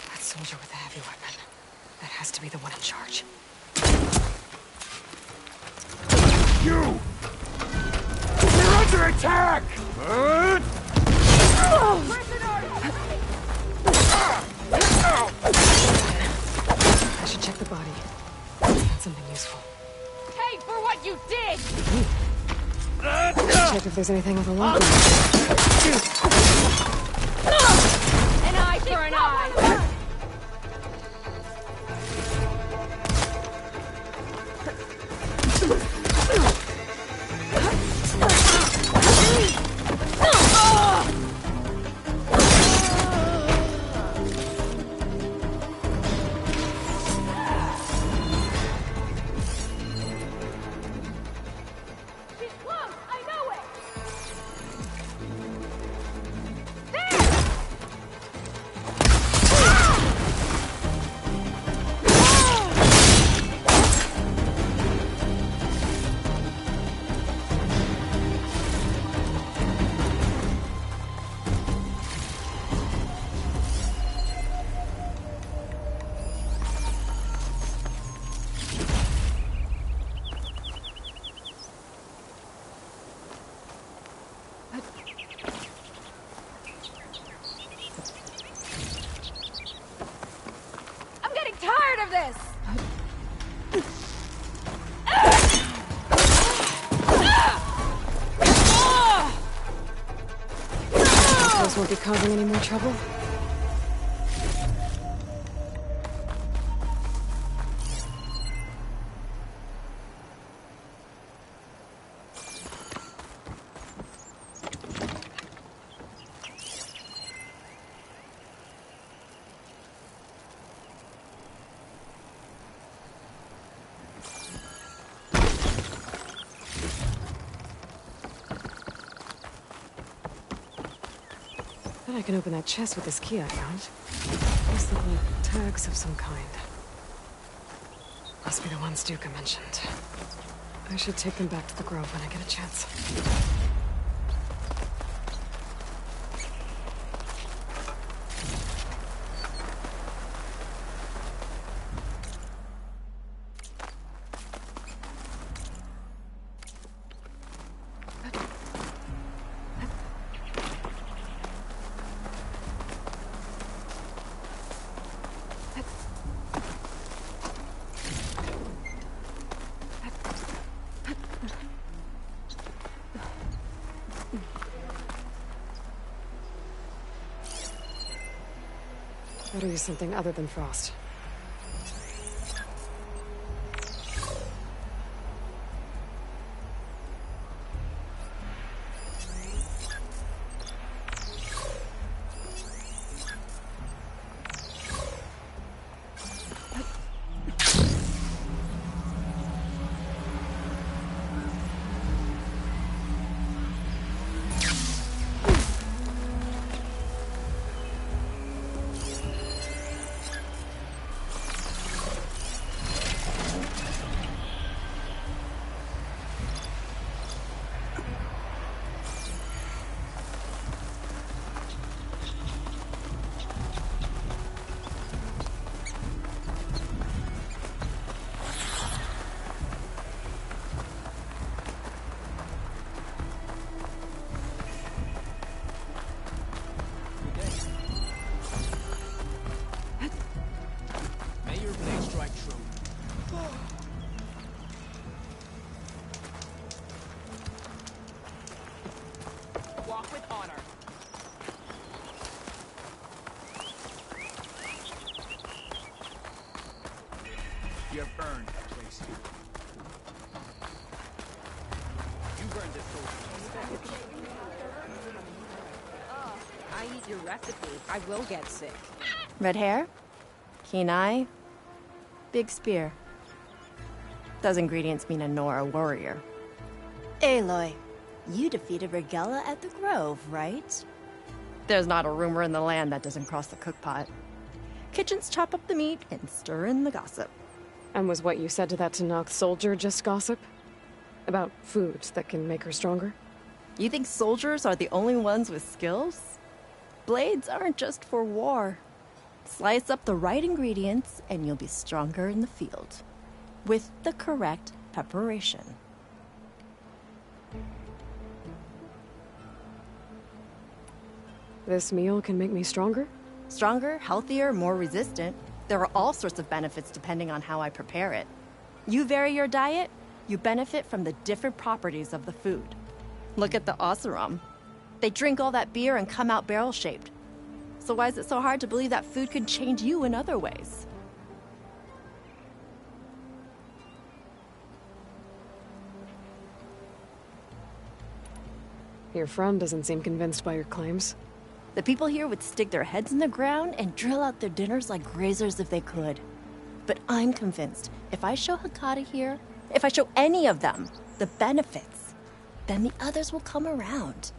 That soldier with the heavy weapon. That has to be the one in charge. You! You're under attack! I should check the body. Find something useful. Pay for what you did! Check if there's anything on the locker. An eye for an eye! I'm getting tired of this! Those won't be causing any more trouble. Bet I can open that chest with this key I found. These look like tags of some kind. Must be the ones Duca mentioned. I should take them back to the Grove when I get a chance. Better use something other than frost. You have earned a place here. You've earned this soldier. I eat your recipe. I will get sick. Red hair, keen eye, big spear. Those ingredients mean a Nora warrior. Aloy, you defeated Rigella at the Grove, right? There's not a rumor in the land that doesn't cross the cookpot. Kitchens chop up the meat and stir in the gossip. And was what you said to that Tenakth soldier just gossip? About foods that can make her stronger? You think soldiers are the only ones with skills? Blades aren't just for war. Slice up the right ingredients and you'll be stronger in the field. With the correct preparation. This meal can make me stronger? Stronger, healthier, more resistant. There are all sorts of benefits depending on how I prepare it. You vary your diet, you benefit from the different properties of the food. Look at the Oseram. They drink all that beer and come out barrel-shaped. So why is it so hard to believe that food can change you in other ways? Your friend doesn't seem convinced by your claims. The people here would stick their heads in the ground and drill out their dinners like grazers if they could. But I'm convinced if I show Hekata here, if I show any of them the benefits, then the others will come around.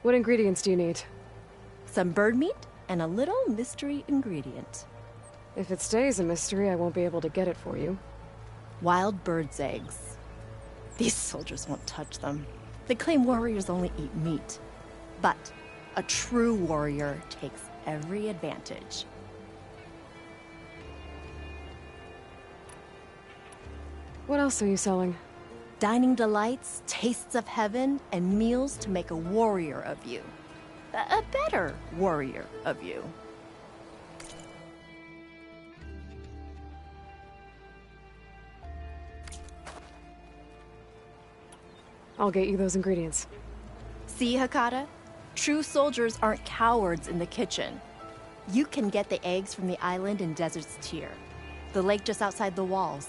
What ingredients do you need? Some bird meat and a little mystery ingredient. If it stays a mystery, I won't be able to get it for you. Wild bird's eggs. These soldiers won't touch them. They claim warriors only eat meat. But a true warrior takes every advantage. What else are you selling? Dining delights, tastes of heaven, and meals to make a warrior of you. A better warrior of you. I'll get you those ingredients. See, Hekata? True soldiers aren't cowards in the kitchen. You can get the eggs from the island in Desert's Tier, the lake just outside the walls.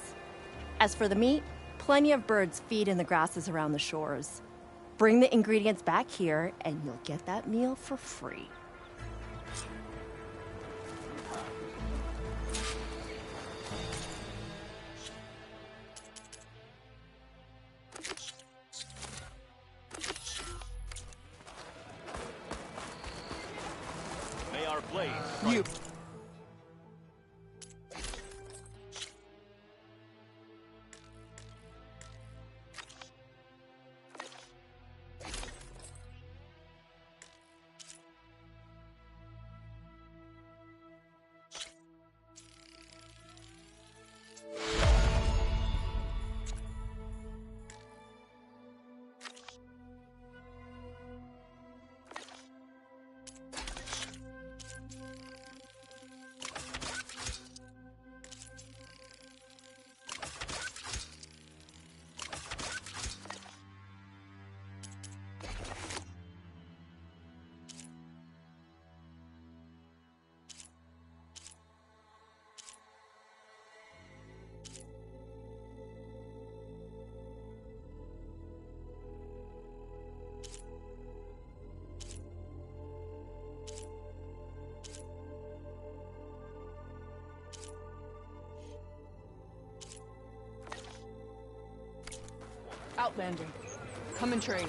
As for the meat, plenty of birds feed in the grasses around the shores. Bring the ingredients back here, and you'll get that meal for free. May our blades You. Outlander, come and trade.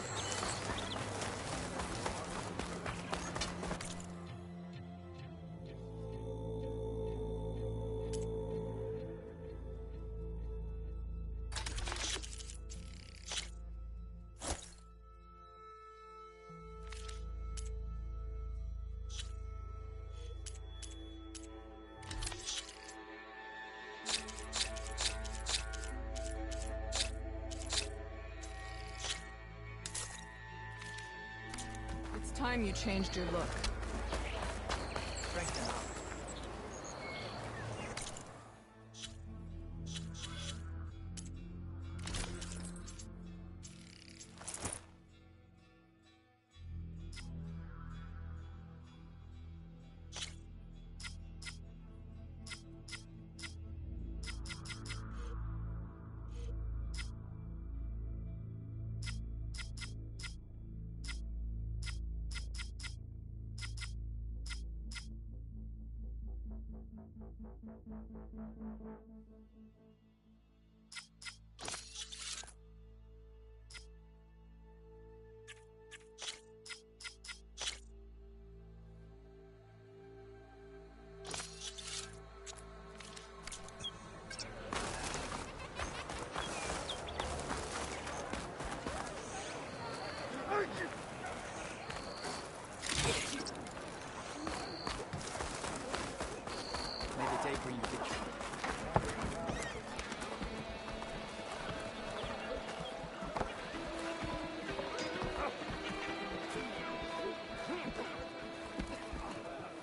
Time you changed your look.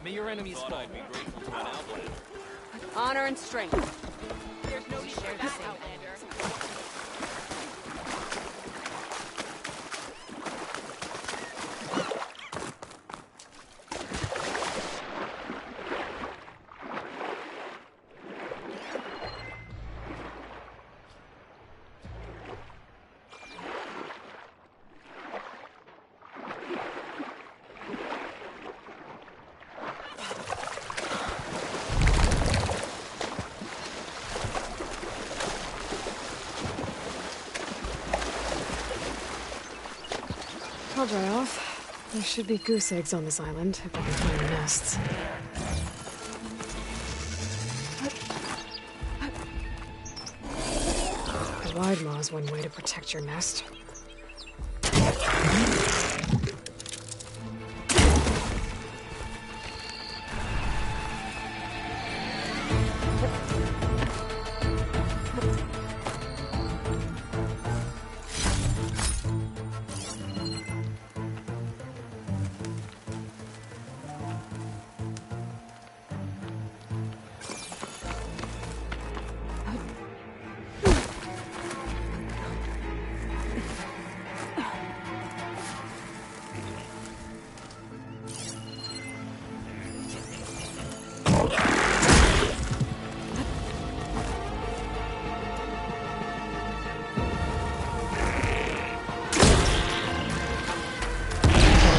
May your enemies fall. I'd be grateful to an outlander. Honor and strength. There's no need for that, Outlander. I'll dry off. There should be goose eggs on this island, if I can find the nests. A wide maw is one way to protect your nest.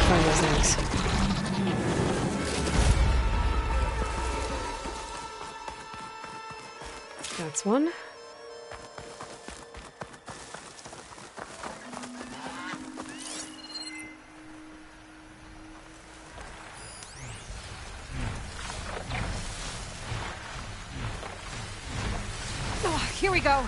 find those eggs. That's one. Oh, here we go.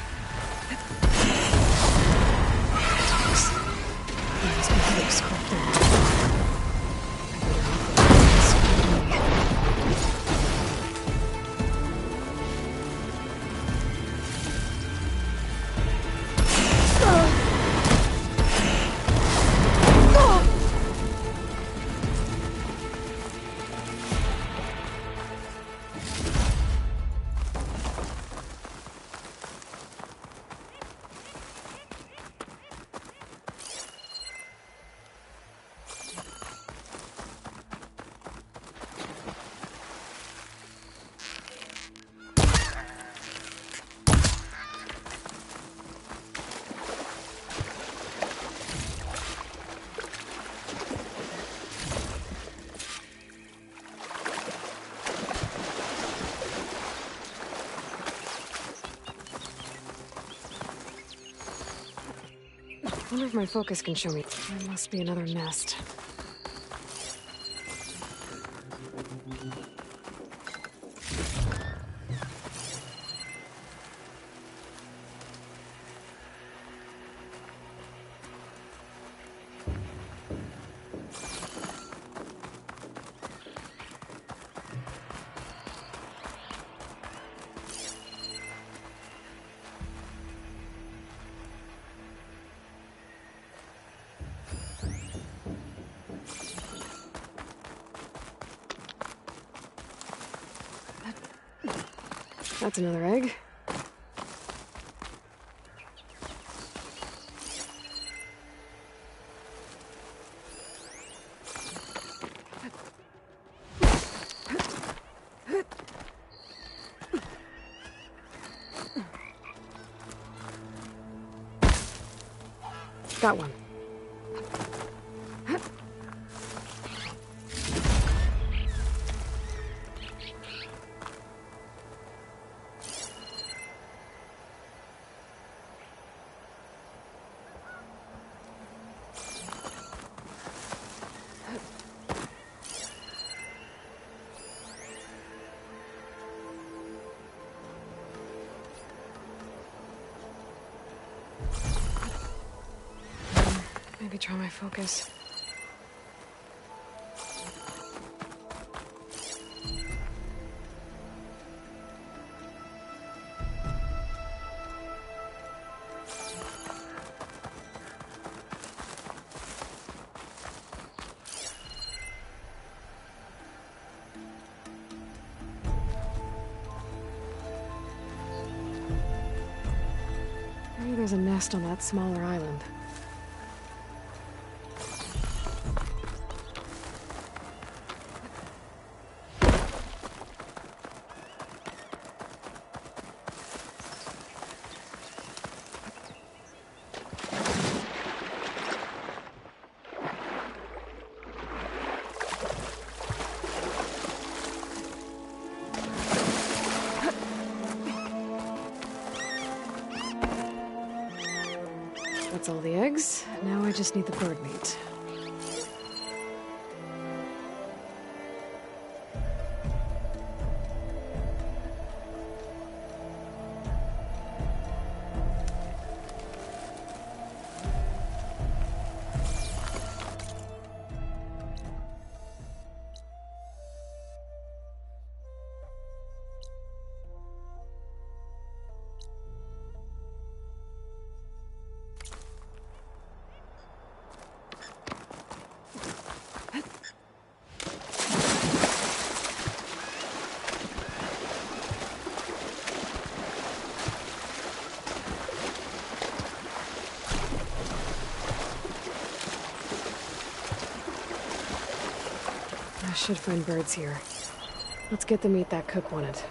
I wonder if my focus can show me. There must be another nest. That's another egg. Got one. Maybe try my focus. Maybe there's a nest on that smaller island. That's all the eggs. Now I just need the bird meat. I should find birds here. Let's get the meat that cook wanted.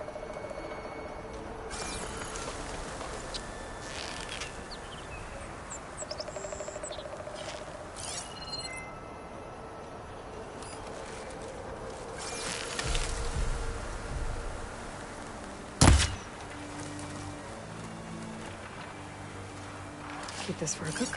keep this for a cook.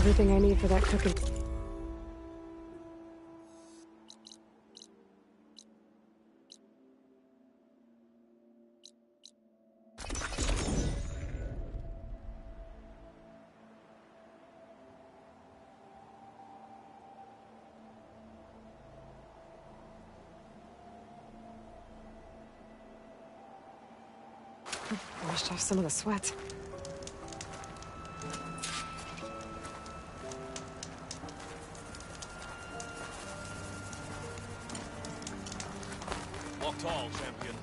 everything I need for that cooking. Washed off some of the sweat. Walk tall, champion.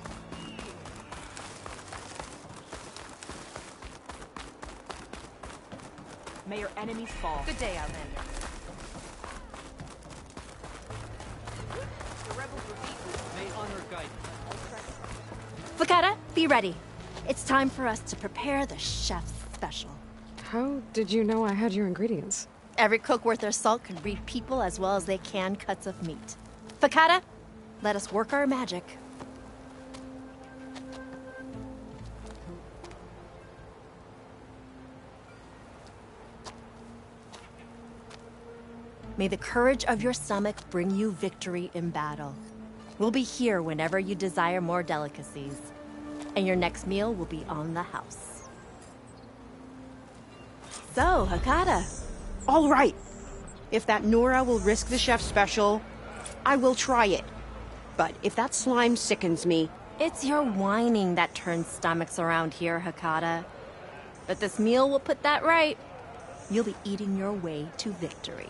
May your enemies fall. Good day, Outlander. The rebels were beaten. May honor guide you. Fakata, be ready. It's time for us to prepare the chef's special. How did you know I had your ingredients? Every cook worth their salt can read people as well as they can cuts of meat. Fakata, let us work our magic. May the courage of your stomach bring you victory in battle. We'll be here whenever you desire more delicacies. And your next meal will be on the house. So, Hakata. All right. If that Nora will risk the chef's special, I will try it. But if that slime sickens me... It's your whining that turns stomachs around here, Hakata. But this meal will put that right. You'll be eating your way to victory.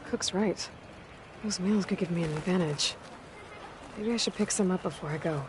Cook's right. Those meals could give me an advantage. Maybe I should pick some up before I go.